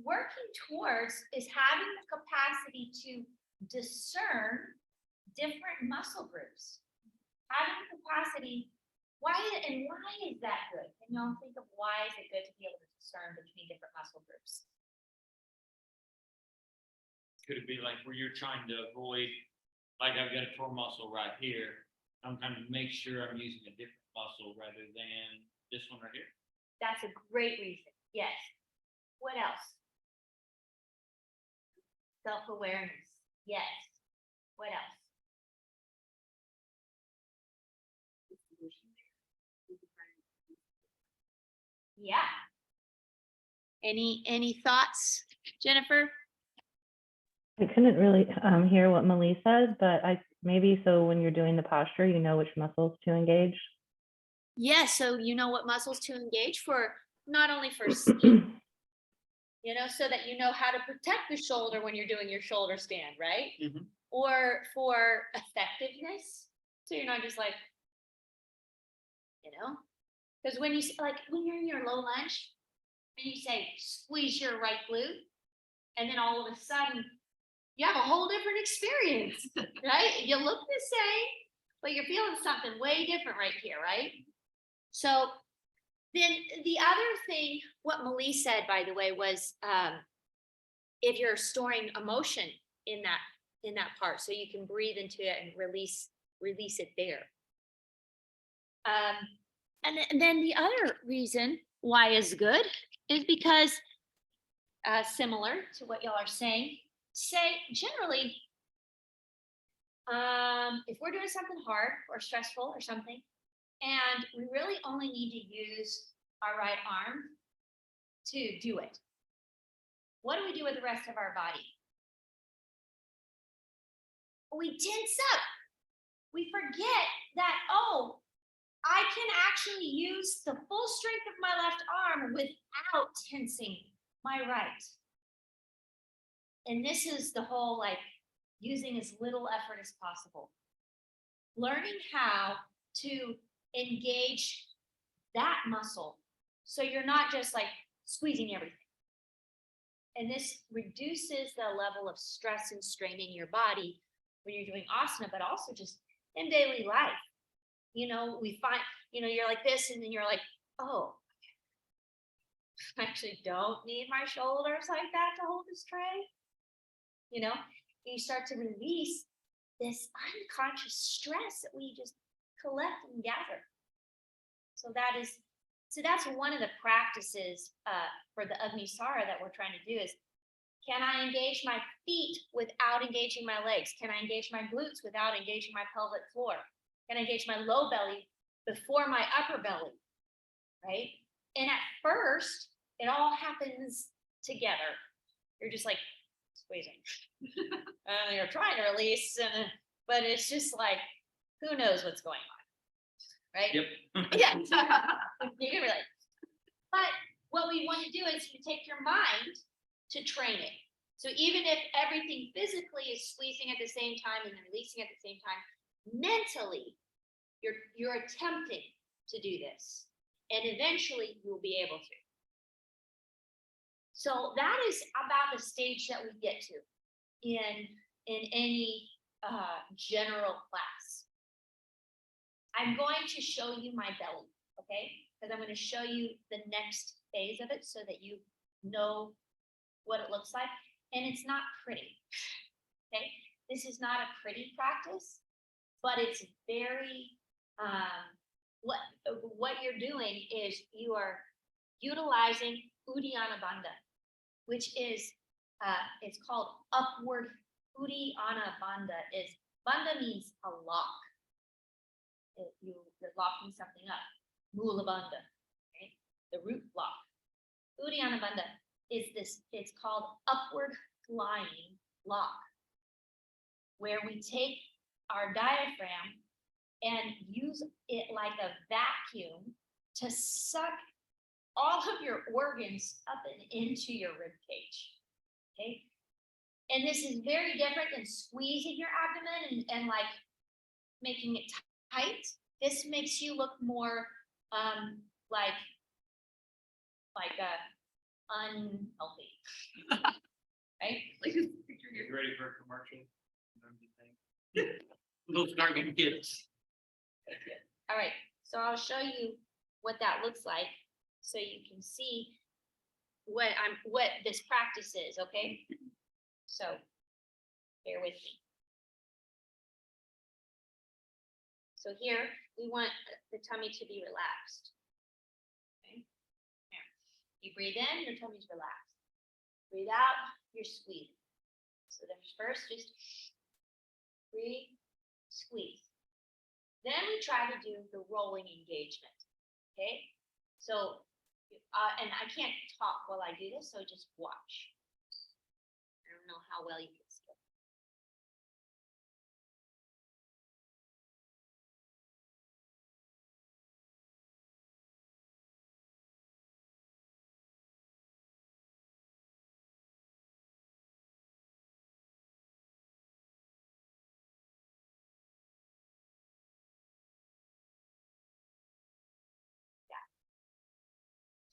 working towards is having the capacity to discern different muscle groups. Having the capacity, why is that good? Can y'all think of why is it good to be able to discern between different muscle groups? Could it be like where you're trying to avoid, like I've got a core muscle right here, I'm trying to make sure I'm using a different muscle rather than this one right here? That's a great reason, yes. What else? Self-awareness, yes. What else? Yeah. Any thoughts, Jennifer? I couldn't really hear what Malie said, but maybe so when you're doing the posture, you know which muscles to engage. Yeah, so you know what muscles to engage for, not only for speed, so that you know how to protect the shoulder when you're doing your shoulder stand, right? Mhm. Or for effectiveness, so you're not just like, because when you're in your low lunge, and you say squeeze your right glute, and then all of a sudden you have a whole different experience, right? You look the same, but you're feeling something way different right here, right? So then the other thing, what Malie said, by the way, was if you're storing emotion in that part, so you can breathe into it and release it there. And then the other reason why is good is because similar to what y'all are saying, generally, if we're doing something hard or stressful or something, and we really only need to use our right arm to do it, what do we do with the rest of our body? We tense up. We forget that, I can actually use the full strength of my left arm without tensing my right. And this is the whole using as little effort as possible. Learning how to engage that muscle so you're not just squeezing everything. And this reduces the level of stress and strain in your body when you're doing asana, but also just in daily life. We find, you're like this, and then you're like, oh, I actually don't need my shoulders like that to hold this tray. You start to release this unconscious stress that we just collect and gather. So that's one of the practices for the Agni Sara that we're trying to do is, can I engage my feet without engaging my legs? Can I engage my glutes without engaging my pelvic floor? Can I engage my low belly before my upper belly? Right? And at first, it all happens together. You're just like squeezing. And you're trying to release, but it's just like, who knows what's going on? Right? Yep. Yeah. You can relate. But what we want to do is you take your mind to train it. So even if everything physically is squeezing at the same time and then releasing at the same time, mentally, you're attempting to do this. And eventually you'll be able to. So that is about the stage that we get to in any general class. I'm going to show you my belly, okay? Because I'm going to show you the next phase of it so that you know what it looks like. And it's not pretty, okay? This is not a pretty practice, but it's very, what you're doing is you are utilizing Uddiyana Bandha, which is, it's called upward. Uddiyana Bandha is, Bandha means a lock. You're locking something up. Mula Bandha, right? The root lock. Uddiyana Bandha is this, it's called upward flying lock, where we take our diaphragm and use it like a vacuum to suck all of your organs up and into your rib cage. Okay. And this is very different than squeezing your abdomen and like making it tight. This makes you look more like unhealthy. Right? Like this picture Get here. ready for a commercial. Little starving kids. All right, so I'll show you what that looks like so you can see what this practice is, okay? So bear with me. So here we want the tummy to be relaxed. Okay? Here. You breathe in, your tummy's relaxed. Breathe out, you're squeezing. So there's first just breathe, squeeze. Then we try to do the rolling engagement, okay? So, and I can't talk while I do this, so just watch. I don't know how well you can see it.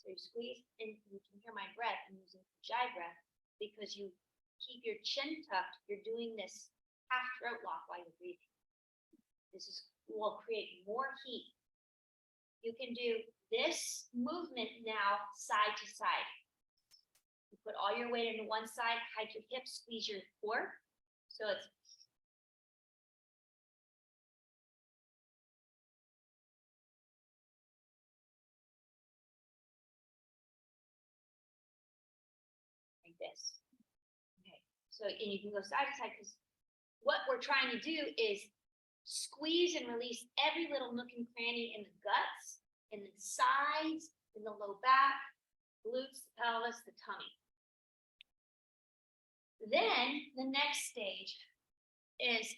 So you squeeze and you can hear my breath. I'm using Ujjayi breath because you keep your chin tucked. You're doing this half throat lock while you're breathing. Will create more heat. You can do this movement now side to side. You put all your weight into one side, hike your hips, squeeze your core. So it's like this. Okay, so and you can go side to side because what we're trying to do is squeeze and release every little nook and cranny in the guts, in the sides, in the low back, glutes, the pelvis, the tummy. Then the next stage is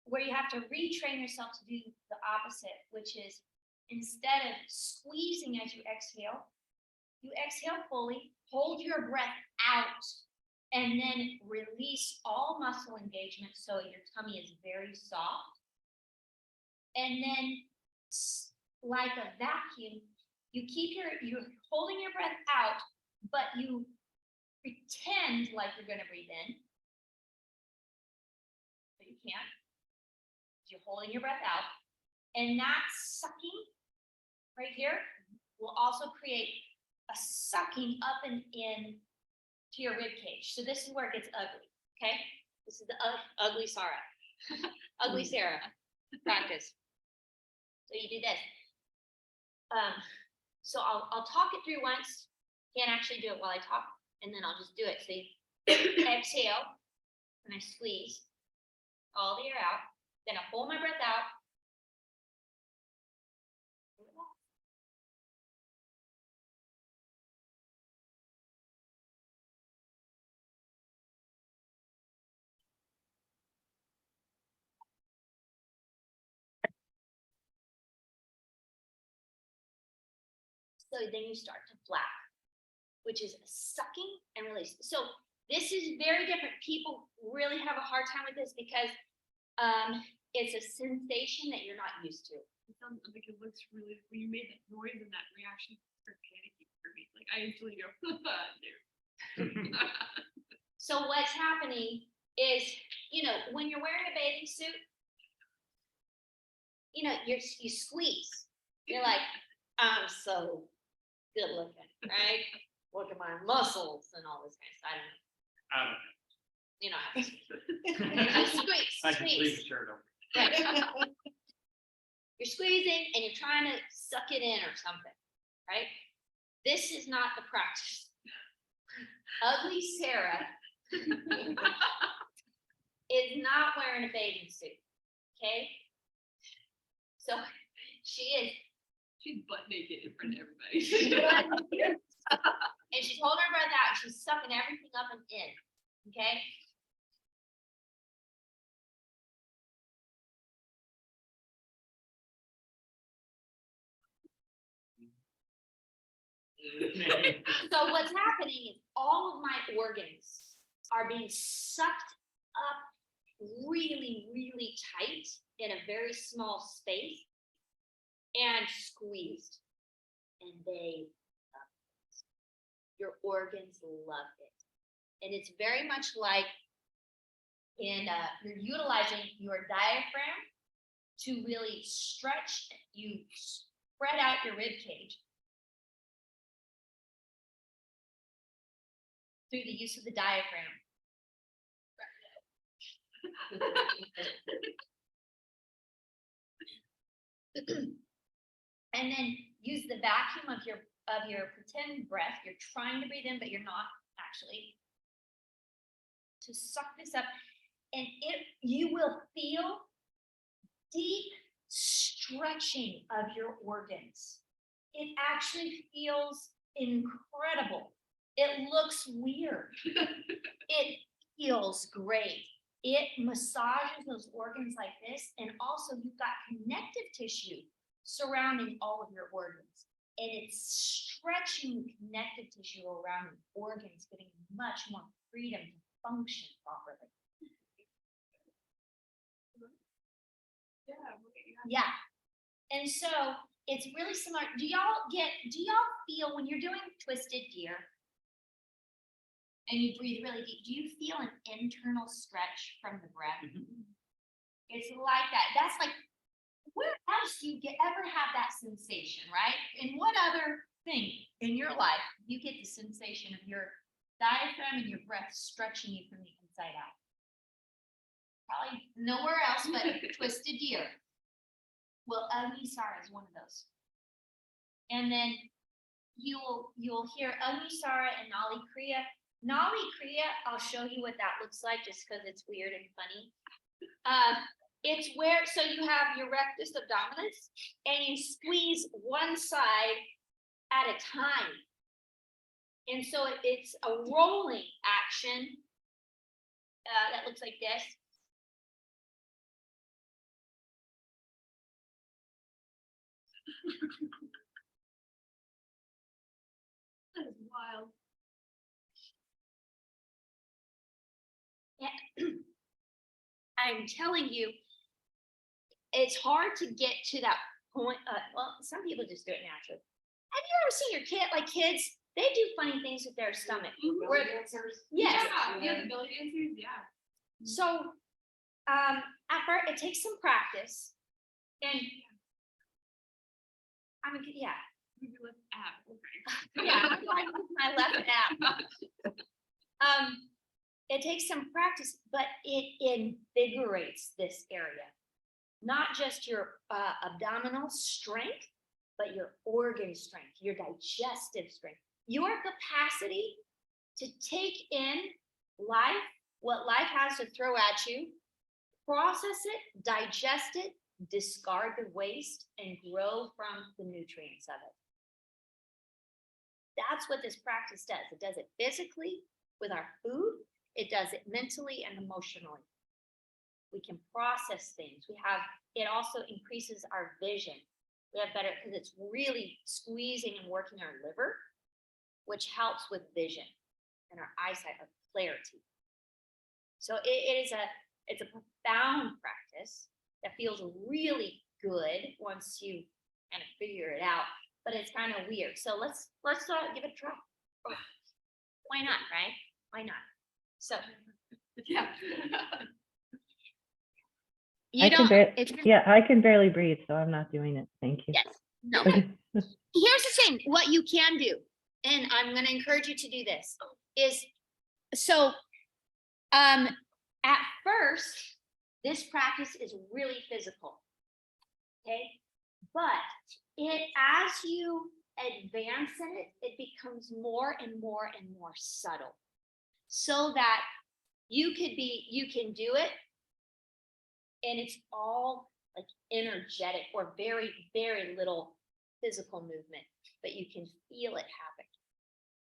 where you have to retrain yourself to do the opposite, which is instead of squeezing as you exhale fully, hold your breath out, and then release all muscle engagement so your tummy is very soft. And then, like a vacuum, you're holding your breath out, but you pretend like you're going to breathe in, but you can't. You're holding your breath out, and that sucking right here will also create a sucking up and in to your rib cage. So this is where it gets ugly. Okay, this is the ugly Sara, ugly Sara practice. So you do this. So I'll talk it through once. Can't actually do it while I talk, and then I'll just do it. So you exhale, and I squeeze all the air out. Then I hold my breath out. So then you start to flap, which is sucking and release. So this is very different. People really have a hard time with this because it's a sensation that you're not used to. It sounds like it looks really, when you made that noise and that reaction, for panicking for me. Like I instantly go, there. So what's happening is, when you're wearing a bathing suit, you squeeze. You're like, I'm so good looking, right? Look at my muscles and all this kind of stuff. I don't know. You know, you squeeze, I can leave squeeze. the shirt on. Right. You're squeezing and you're trying to suck it in or something, right? This is not the practice. Ugly Sara is not wearing a bathing suit, okay? So she's butt naked in front of everybody. and she's holding her breath out. She's sucking everything up and in, okay? So what's happening is all of my organs are being sucked up really, really tight in a very small space and squeezed. And they love it. Your organs love it. And it's very much like you're utilizing your diaphragm to really stretch. You spread out your rib cage through the use of the diaphragm. And then use the vacuum of your pretend breath. You're trying to breathe in, but you're not actually. To suck this up, and you will feel deep stretching of your organs. It actually feels incredible. It looks weird. It feels great. It massages those organs like this, and also you've got connective tissue surrounding all of your organs, and it's stretching the connective tissue around the organs, giving much more freedom to function properly. Yeah. And so it's really similar. Do y'all feel when you're doing twisted gear and you breathe really deep, do you feel an internal stretch from the breath? It's like that. That's like, where else do you ever have that sensation, right? In what other thing in your life you get the sensation of your diaphragm and your breath stretching you from the inside out? Probably nowhere else but twisted gear. Well, Agni Sara is one of those. And then you'll hear Agni Sara and Nali Kriya. Nali Kriya, I'll show you what that looks like just because it's weird and funny. It's where, so you have your rectus abdominis and you squeeze one side at a time. And so it's a rolling action that looks like this. That is wild. Yeah. I'm telling you, it's hard to get to that point. Well, some people just do it naturally. Have you ever seen your kids? They do funny things with their stomach. Where, yes. Yeah, the belly dancers, yeah. So, at first, it takes some practice, and I mean, yeah. Move your left ab. Okay. Yeah, I like my left ab. It takes some practice, but it invigorates this area. not just your abdominal strength, but your organ strength, your digestive strength, your capacity to take in life, what life has to throw at you, process it, digest it, discard the waste, and grow from the nutrients of it. That's what this practice does. It does it physically with our food. It does it mentally and emotionally. We can process things. It also increases our vision. We have better, because it's really squeezing and working our liver, which helps with vision and our eyesight, our clarity. So it's a profound practice that feels really good once you kind of figure it out, but it's kind of weird. So let's give it a try. Why not, right? Why not? So Yeah. I can it's Yeah, I can barely breathe, so I'm not doing it. Thank you. yes, no. Okay. Here's the thing, what you can do, and I'm going to encourage you to do this, is so at first, this practice is really physical, okay? But as you advance in it, it becomes more and more and more subtle, so that you can do it, and it's all like energetic or very, very little physical movement, but you can feel it happen.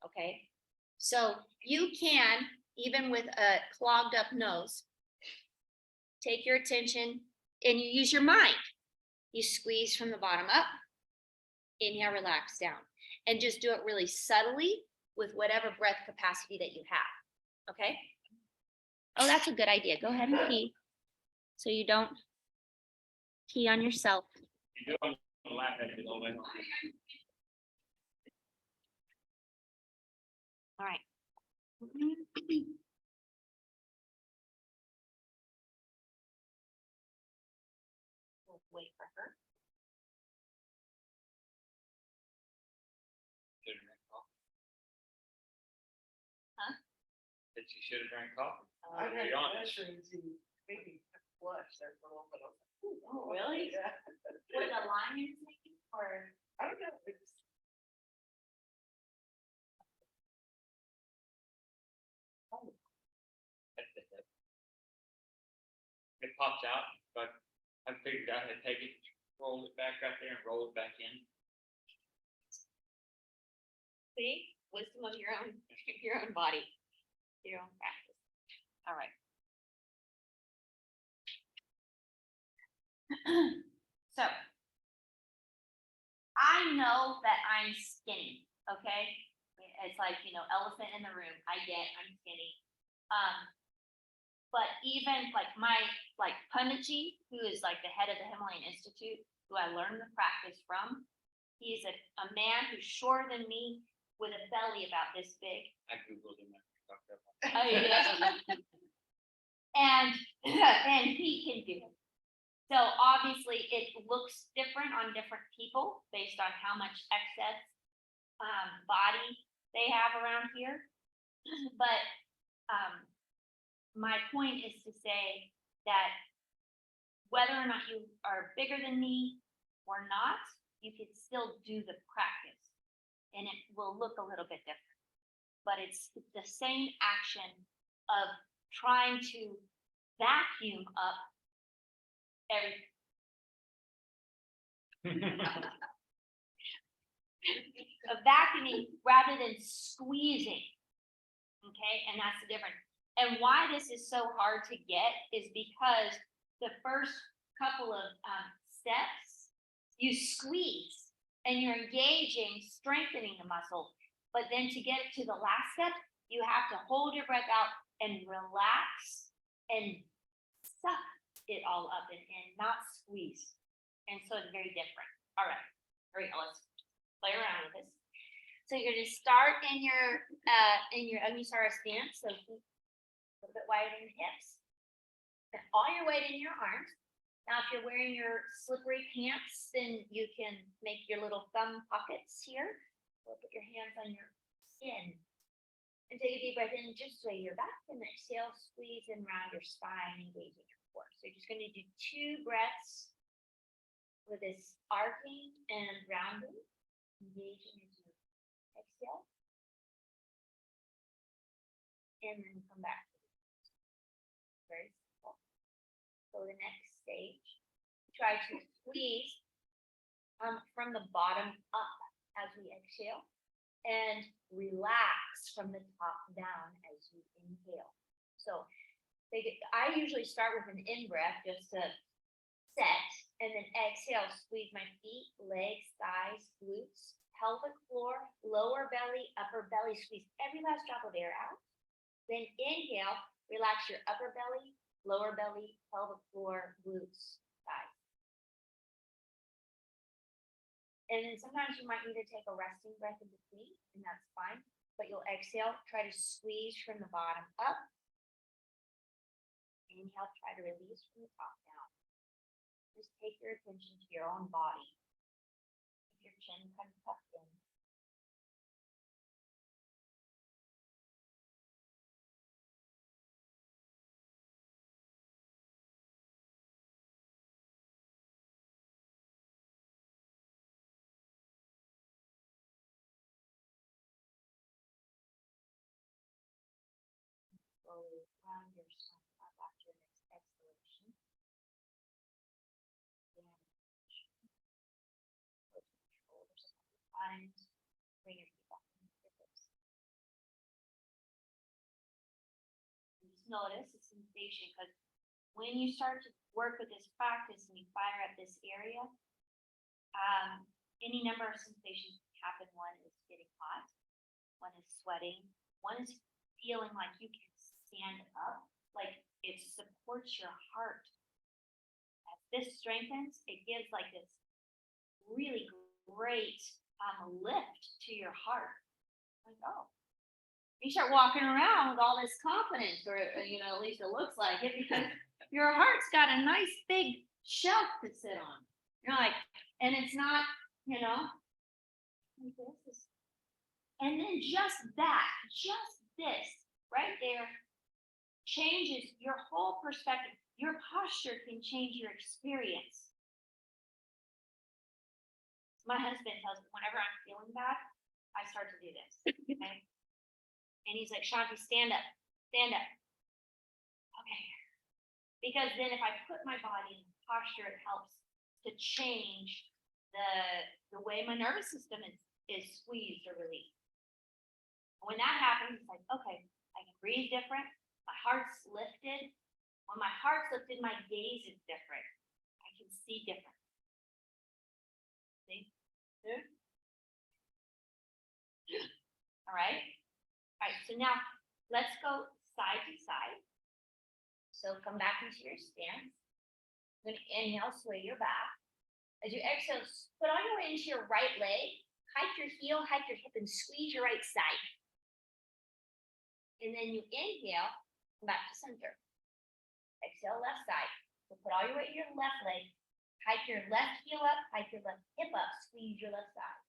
Okay. So you can, even with a clogged up nose, take your attention and you use your mind. You squeeze from the bottom up, inhale, relax down, and just do it really subtly with whatever breath capacity that you have. Okay. Oh, that's a good idea. Go ahead and pee, so you don't pee on yourself. You don't laugh at it all the way. All right. We'll wait for her. Should've drank coffee. Huh? That you should have drank coffee. I To had be honest. mushrooms and maybe flush there for a little bit. I was like, ooh, Oh, really? Yeah. With a lime you're taking, or? I don't know. It's, It pops out, but I figured out how to take it, roll it back right there and roll it back in. See, wisdom of your own body, your own practice. All right. So, I know that I'm skinny, okay? It's like, elephant in the room. I'm skinny. But even like Panditji, who is like the head of the Himalayan Institute, who I learned the practice from, he's a man who's shorter than me with a belly about this big. I Googled him after we talked about Oh, yeah. and he can do it. So obviously it looks different on different people based on how much excess body they have around here. But my point is to say that whether or not you are bigger than me or not, you can still do the practice and it will look a little bit different. But it's the same action of trying to vacuum up everything. Of vacuuming rather than squeezing. Okay, and that's the difference. And why this is so hard to get is because the first couple of steps, you squeeze and you're engaging, strengthening the muscle. But then to get to the last step, you have to hold your breath out and relax and suck it all up and not squeeze. And so it's very different. All right, here we go. Let's play around with this. So you're going to start in your Agni Sara stance, so keep a little bit wider in the hips. And all your weight in your arms. Now, if you're wearing your slippery pants, then you can make your little thumb pockets here. Or put your hands on your skin. And take a deep breath in, just sway your back, and exhale, squeeze and round your spine, engaging your 4. So you're just gonna do 2 breaths with this arcing and rounding, engaging as you exhale. And then come back. Very simple. So the next stage, try to squeeze from the bottom up as we exhale and relax from the top down as you inhale. So I usually start with an in breath just to set, and then exhale, squeeze my feet, legs, thighs, glutes, pelvic floor, lower belly, upper belly, squeeze every last drop of air out. Then inhale, relax your upper belly, lower belly, pelvic floor, glutes, thighs. And then sometimes you might need to take a resting breath in between, and that's fine. But you'll exhale, try to squeeze from the bottom up. Inhale, try to release from the top down. Just take your attention to your own body. Keep your chin kind of tucked in. Slowly round yourself up after your next exhalation. Put your shoulders up your spines. Bring your feet back into your hips. And just notice the sensation, because when you start to work with this practice and you fire up this area, any number of sensations can happen. One is getting hot, one is sweating, one is feeling like you can stand up, like it supports your heart. As this strengthens, it gives like this really great lift to your heart. Like, oh, you start walking around with all this confidence, or at least it looks like it, because your heart's got a nice big shelf to sit on. You're like, and it's not, like this. And then just this right there changes your whole perspective. Your posture can change your experience. My husband tells me whenever I'm feeling bad, I start to do this. Okay. And he's like, Shanti, stand up. Stand up. Okay. Because then if I put my body in posture, it helps to change the way my nervous system is squeezed or released. When that happens, it's like, okay, I can breathe different. My heart's lifted. When my heart's lifted, my gaze is different. I can see different. See? Good? All right. All right. So now let's go side to side. So come back into your stance. I'm going to inhale, sway your back. As you exhale, put all your weight into your right leg. Hike your heel, hike your hip, and squeeze your right side. And then you inhale, come back to center. Exhale, left side. So put all your weight in your left leg. Hike your left heel up, hike your left hip up, squeeze your left side.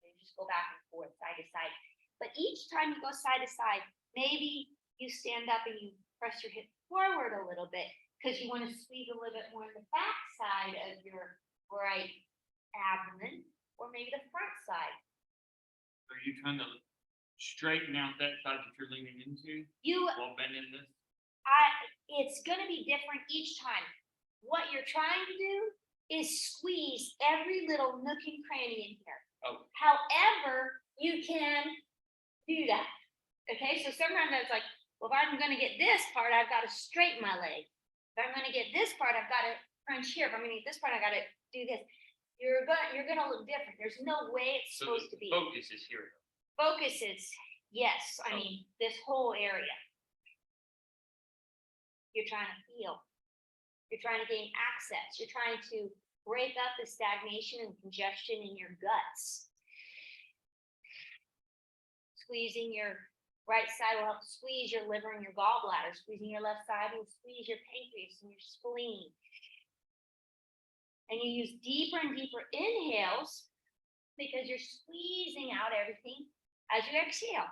So you just go back and forth, side to side. But each time you go side to side, maybe you stand up and you press your hip forward a little bit, because you want to squeeze a little bit more in the back side of your right abdomen, or maybe the front side. Are you trying to straighten out that side that you're leaning into while bending this? It's going to be different each time. What you're trying to do is squeeze every little nook and cranny in here. Oh. However, you can do that. Okay, so sometimes it's like, well, if I'm going to get this part, I've got to straighten my leg. If I'm going to get this part, I've got to crunch here. If I'm going to get this part, I've got to do this. You're gonna look different. There's no way it's supposed to be. Focus is here. Focus is, yes, I mean, this whole area. You're trying to feel. You're trying to gain access. You're trying to break up the stagnation and congestion in your guts. Squeezing your right side will help squeeze your liver and your gallbladder. Squeezing your left side will squeeze your pancreas and your spleen. And you use deeper and deeper inhales because you're squeezing out everything as you exhale.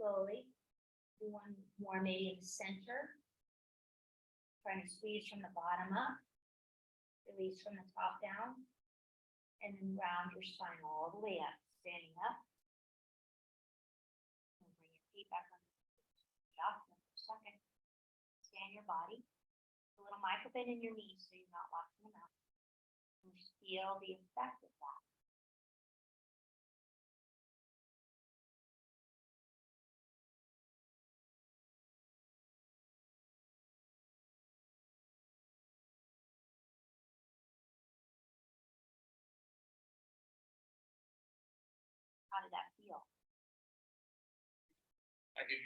slowly. Do one more maybe in the center. Trying to squeeze from the bottom up. Release from the top down. And then round your spine all the way up, standing up. And bring your feet back on. Just for a second. Scan your body. A little micro bend in your knees so you're not locking them out. And feel the effect of that. How did that feel? I could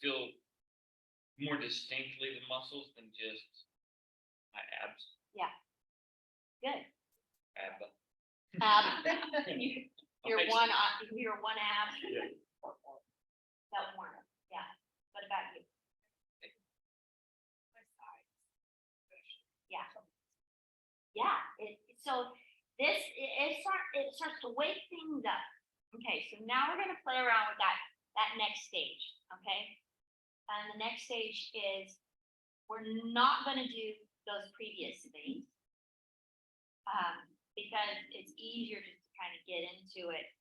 feel more distinctly the muscles than just my abs. Good. Ab. You're one ab. Yeah. That one, yeah. What about you? My sides. Yeah. Yeah, so this, it starts to wake things up. Okay, so now we're gonna play around with that next stage, okay? And the next stage is, we're not gonna do those previous things. Because it's easier just to kind of get into it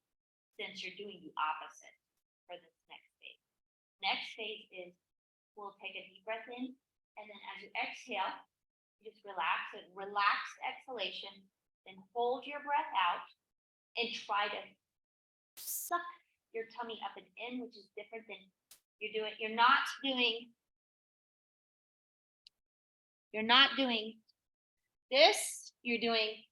since you're doing the opposite for this next phase. Next phase is, we'll take a deep breath in, and then as you exhale, you just relax, and relaxed exhalation, then hold your breath out and try to suck your tummy up and in, which is different than you're not doing this, you're doing,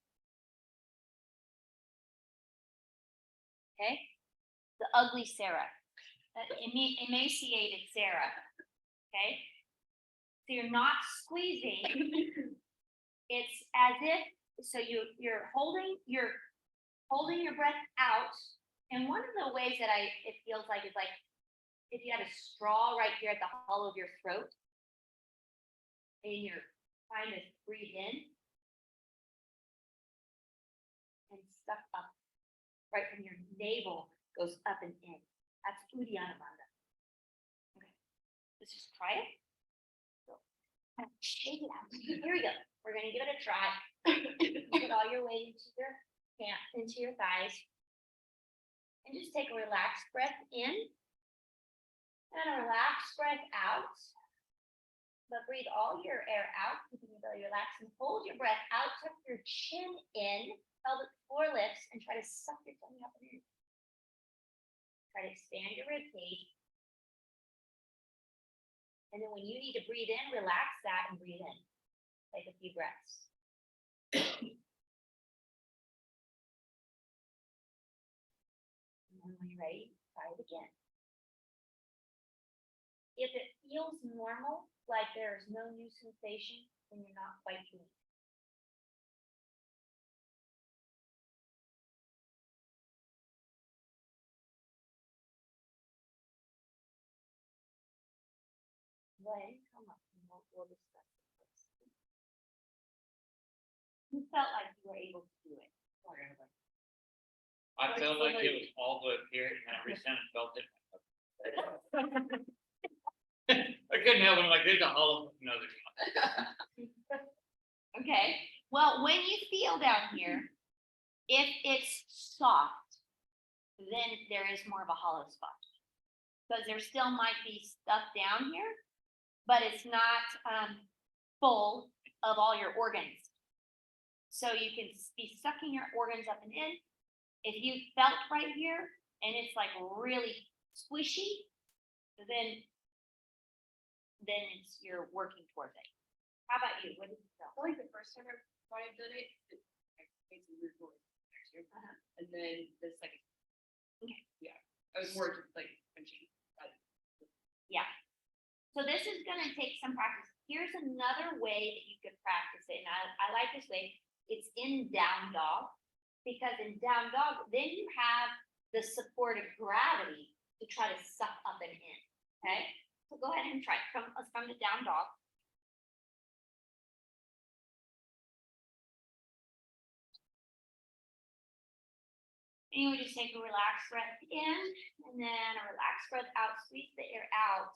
okay, the ugly Sarah, emaciated Sarah, okay? So you're not squeezing, it's as if, so you're holding your breath out, and one of the ways that it feels like is like, if you had a straw right here at the hollow of your throat, and you're trying to breathe in, and suck up, right from your navel goes up and in. That's Uddiyana Bandha. Okay, let's just try it. So, shake it out. Here we go. We're gonna give it a try. Put all your weight into your thighs. And just take a relaxed breath in and a relaxed breath out. But breathe all your air out, keeping your belly relaxed, and hold your breath out, tuck your chin in, pelvic floor lifts, and try to suck your tummy up and in. Try to expand your rib cage. And then when you need to breathe in, relax that and breathe in. Take a few breaths. And then when you're ready, try it again. If it feels normal, like there is no new sensation, then you're not quite doing it. Go ahead and come up and we'll discuss it first. You felt like you were able to do it. I felt like it was all the way up here, and every time I felt it. I couldn't help it, I'm like, there's a hollow, no, there's not. Okay, well, when you feel down here, if it's soft, then there is more of a hollow spot. Because there still might be stuff down here, but it's not full of all your organs. So you can be sucking your organs up and in. If you felt right here and it's like really squishy, then you're working towards it. How about you? What did you feel? I feel like the first time I've done it, I made some weird noise. And then the second. Okay. Yeah, I was more just like punching. Yeah. So this is gonna take some practice. Here's another way that you could practice it, and I like this way. It's in down dog, because in down dog, then you have the support of gravity to try to suck up and in, okay? So go ahead and try, let's come to down dog. And you would just take a relaxed breath in and then a relaxed breath out, squeeze the air out.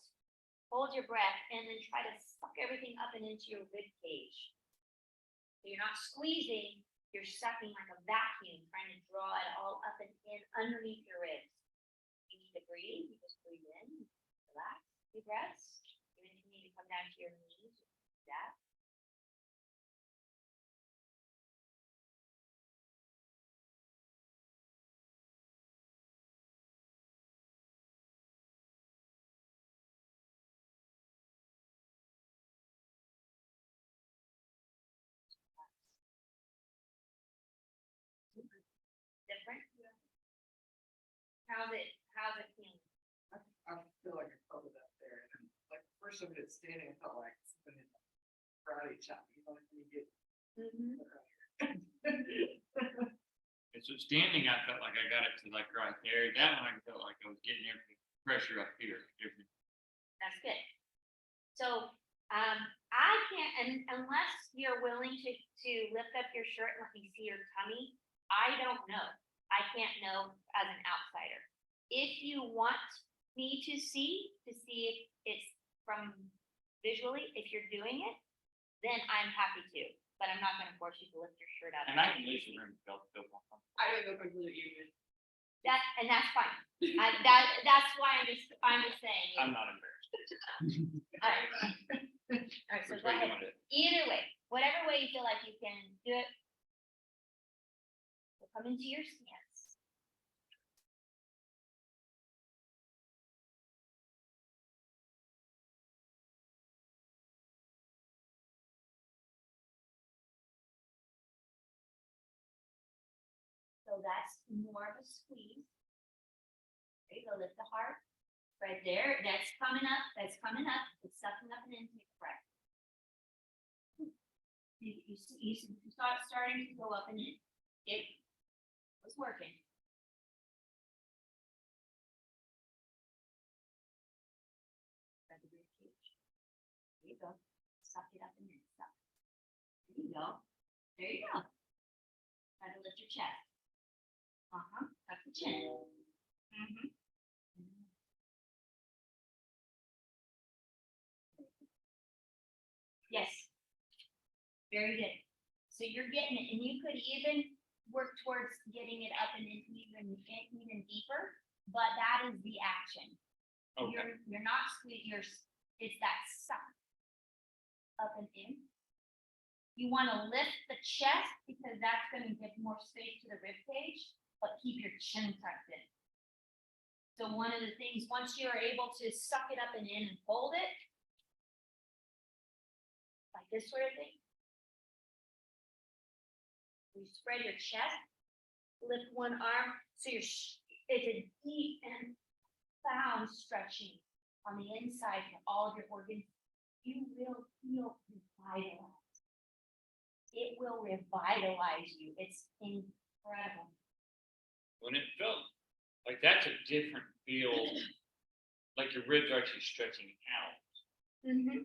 Hold your breath and then try to suck everything up and into your rib cage. So you're not squeezing, you're sucking like a vacuum, trying to draw it all up and in underneath your ribs. You need to breathe, you just breathe in, relax, deep breaths. Even if you need to come down to your knees, do that. Different? How's it feeling? I feel like I covered up there, and like, first of it standing, I felt like something in the karate chop, you know, when you get. And so standing, I felt like I got it to like right there. That one, I felt like I was getting everything, pressure up here. Everything. That's good. So, I can't, and unless you're willing to lift up your shirt and let me see your tummy, I don't know. I can't know as an outsider. If you want me to see if it's from visually, if you're doing it, then I'm happy to, but I'm not gonna force you to lift your shirt up. And I can leave the room, feel more comfortable. I don't know if I really even. And that's fine. That's why I'm just saying. I'm not embarrassed. All right. All right, so Which go way you ahead. want it? Either way, whatever way you feel like you can do it. We'll come into your stance. So that's more of a squeeze. There you go, lift the heart. Right there, that's coming up, it's sucking up and then take a breath. You start starting to go up and in. It was working. There you go. Suck it up and in. Suck. There you go. There you go. Try to lift your chest. Tuck the chin. Yes. Very good. So you're getting it, and you could even work towards getting it up and into even deeper, but that is the action. Okay. You're not it's that suck up and in. You want to lift the chest because that's going to give more space to the rib cage, but keep your chin tucked in. So one of the things, once you're able to suck it up and in and hold it, like this sort of thing. You spread your chest, lift one arm, so it's a deep and profound stretching on the inside for all of your organs. You will feel revitalized. It will revitalize you. It's incredible. When it felt like that's a different feel, like your ribs are actually stretching out. Mm-hmm.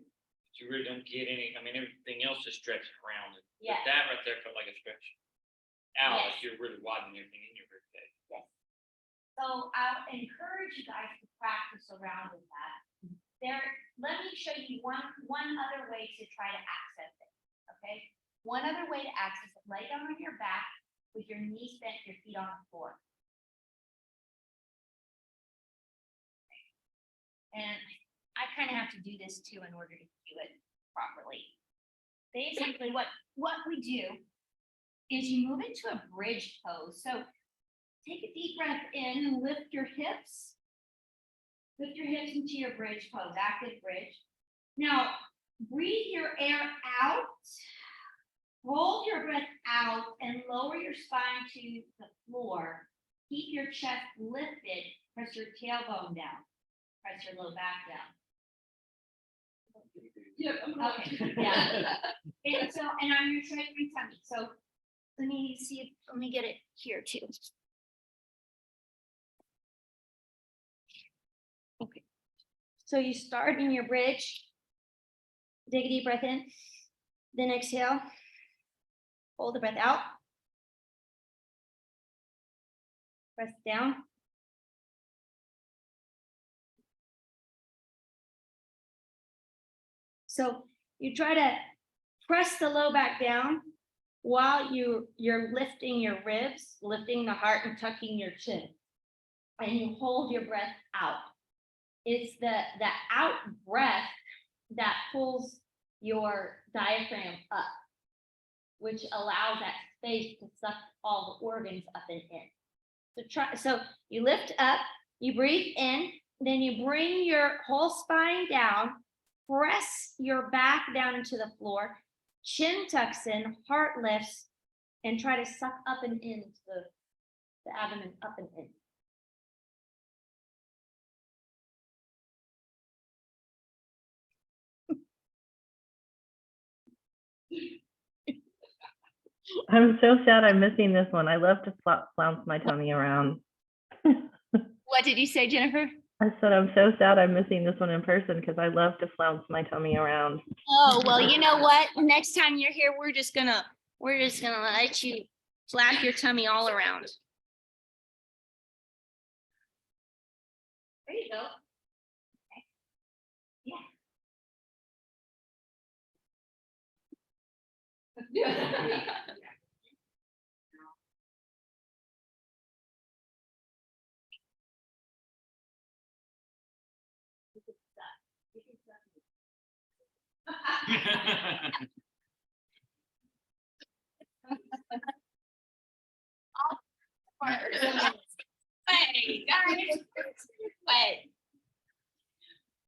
You really don't get any, I mean, everything else is stretched around it. Yeah. But that right there felt like a stretch out, Yes. like you're really widening everything in your rib cage. Yes. So I'll encourage you guys to practice around with that. Let me show you one other way to try to access it. Okay. One other way to access it, lay down on your back with your knees bent, your feet on the floor. And I kind of have to do this too in order to do it properly. Basically, what we do is you move into a bridge pose. So take a deep breath in and lift your hips. Lift your hips into your bridge pose, active bridge. Now, breathe your air out. Hold your breath out and lower your spine to the floor. Keep your chest lifted. Press your tailbone down. Press your low back down. Okay, yeah. And I'm gonna try my tummy. So let me get it here too. Okay. So you start in your bridge. Take a deep breath in. Then exhale. Hold the breath out. Press down. So you try to press the low back down while you're lifting your ribs, lifting the heart and tucking your chin. And you hold your breath out. It's the out breath that pulls your diaphragm up, which allows that space to suck all the organs up and in. So you lift up, you breathe in, then you bring your whole spine down, press your back down into the floor, chin tucks in, heart lifts, and try to suck up and in to the abdomen up and in. I'm so sad I'm missing this one. I love to flounce my tummy around. What did you say, Jennifer? I said I'm so sad I'm missing this one in person because I love to flounce my tummy around. Oh, well, you know what? Next time you're here, we're just gonna let you flap your tummy all around. There you go. Okay. Yeah. Hey, guys.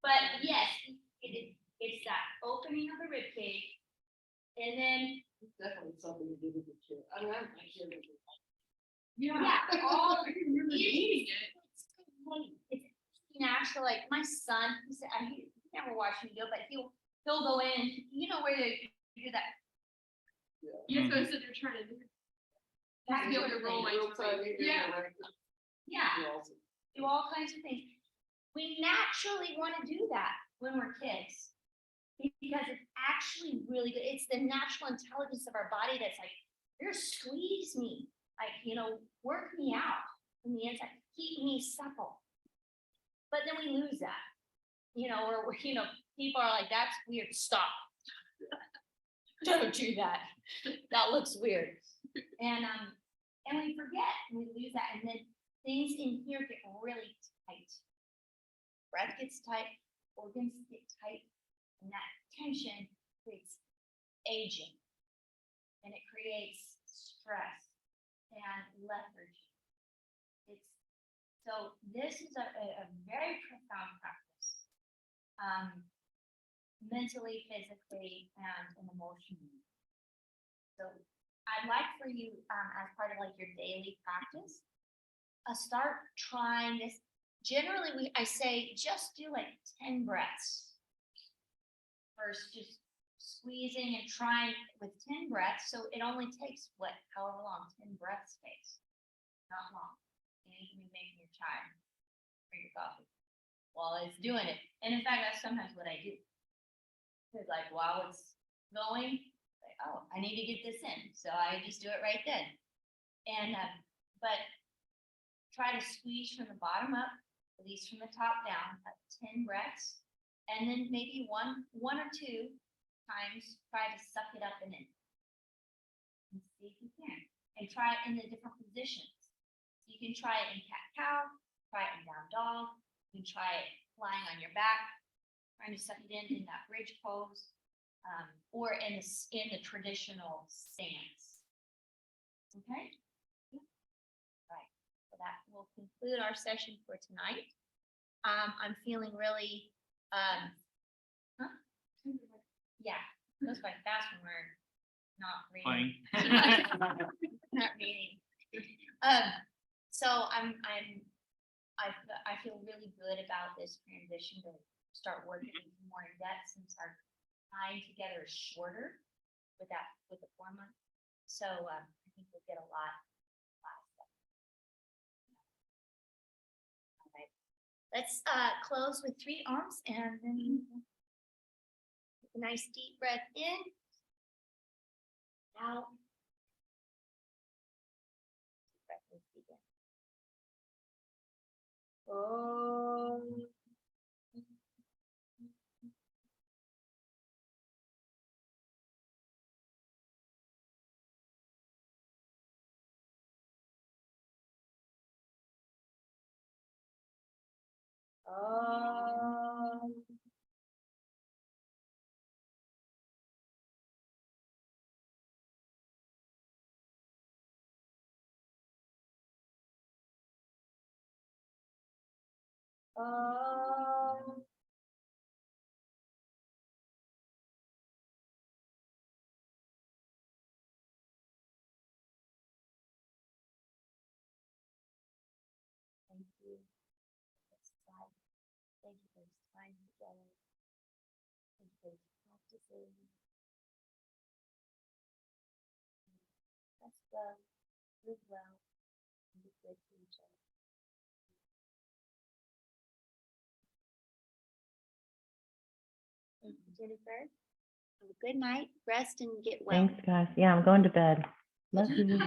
But yes, it's that opening of the rib cage. And then, It's definitely something to do with the kid. I mean, I'm sure that. yeah, all I can remember eating it. it's natural. Like my son, he never watched me do it, but he'll go in, you know, where they do that. Yes, I said you're trying to do. That Be able sort to of roll thing. my tummy. Yeah. Yeah, do all kinds of things. We naturally want to do that when we're kids. Because it's actually really good. It's the natural intelligence of our body that's like, here, squeeze me, like, you know, work me out from the inside, keep me supple. But then we lose that, you know, or, you know, people are like, that's weird, stop. Don't do that. That looks weird. And we forget, we lose that, and then things in here get really tight. Breath gets tight, organs get tight. And that tension creates aging, and it creates stress and lethargy. So this is a very profound practice, mentally, physically, and emotionally. So I'd like for you, as part of like your daily practice, start trying this. Generally, I say just do like 10 breaths. First, just squeezing and trying with 10 breaths. So it only takes however long, 10 breath space, not long. And you can be making your chai or your coffee while it's doing it. And in fact, that's sometimes what I do. Because like while it's going, like, oh, I need to get this in. So I just do it right then. And, but try to squeeze from the bottom up, release from the top down, 10 breaths. And then maybe one or two times, try to suck it up and in. And see if you can. And try it in the different positions. You can try it in cat-cow, try it in down dog, you can try it lying on your back, trying to suck it in that bridge pose, or in the traditional stance. Okay? Right. So that will conclude our session for tonight. I'm feeling really yeah, goes by fast when we're not reading. Not reading. So I feel really good about this transition to start working more in depth since our time together is shorter with the 4 months. So I think we'll get a lot of stuff. All right. Let's close with 3 arms and then take a nice deep breath in, out. Oh. Oh. Oh. Thank you. for this time. Thank you for this time together. Thank you for this practicing. Rest well, live well, and be good to each other. Thank you, Jennifer. Have a good night. Rest and get well. Thanks, guys. Yeah, I'm going to bed. Love you.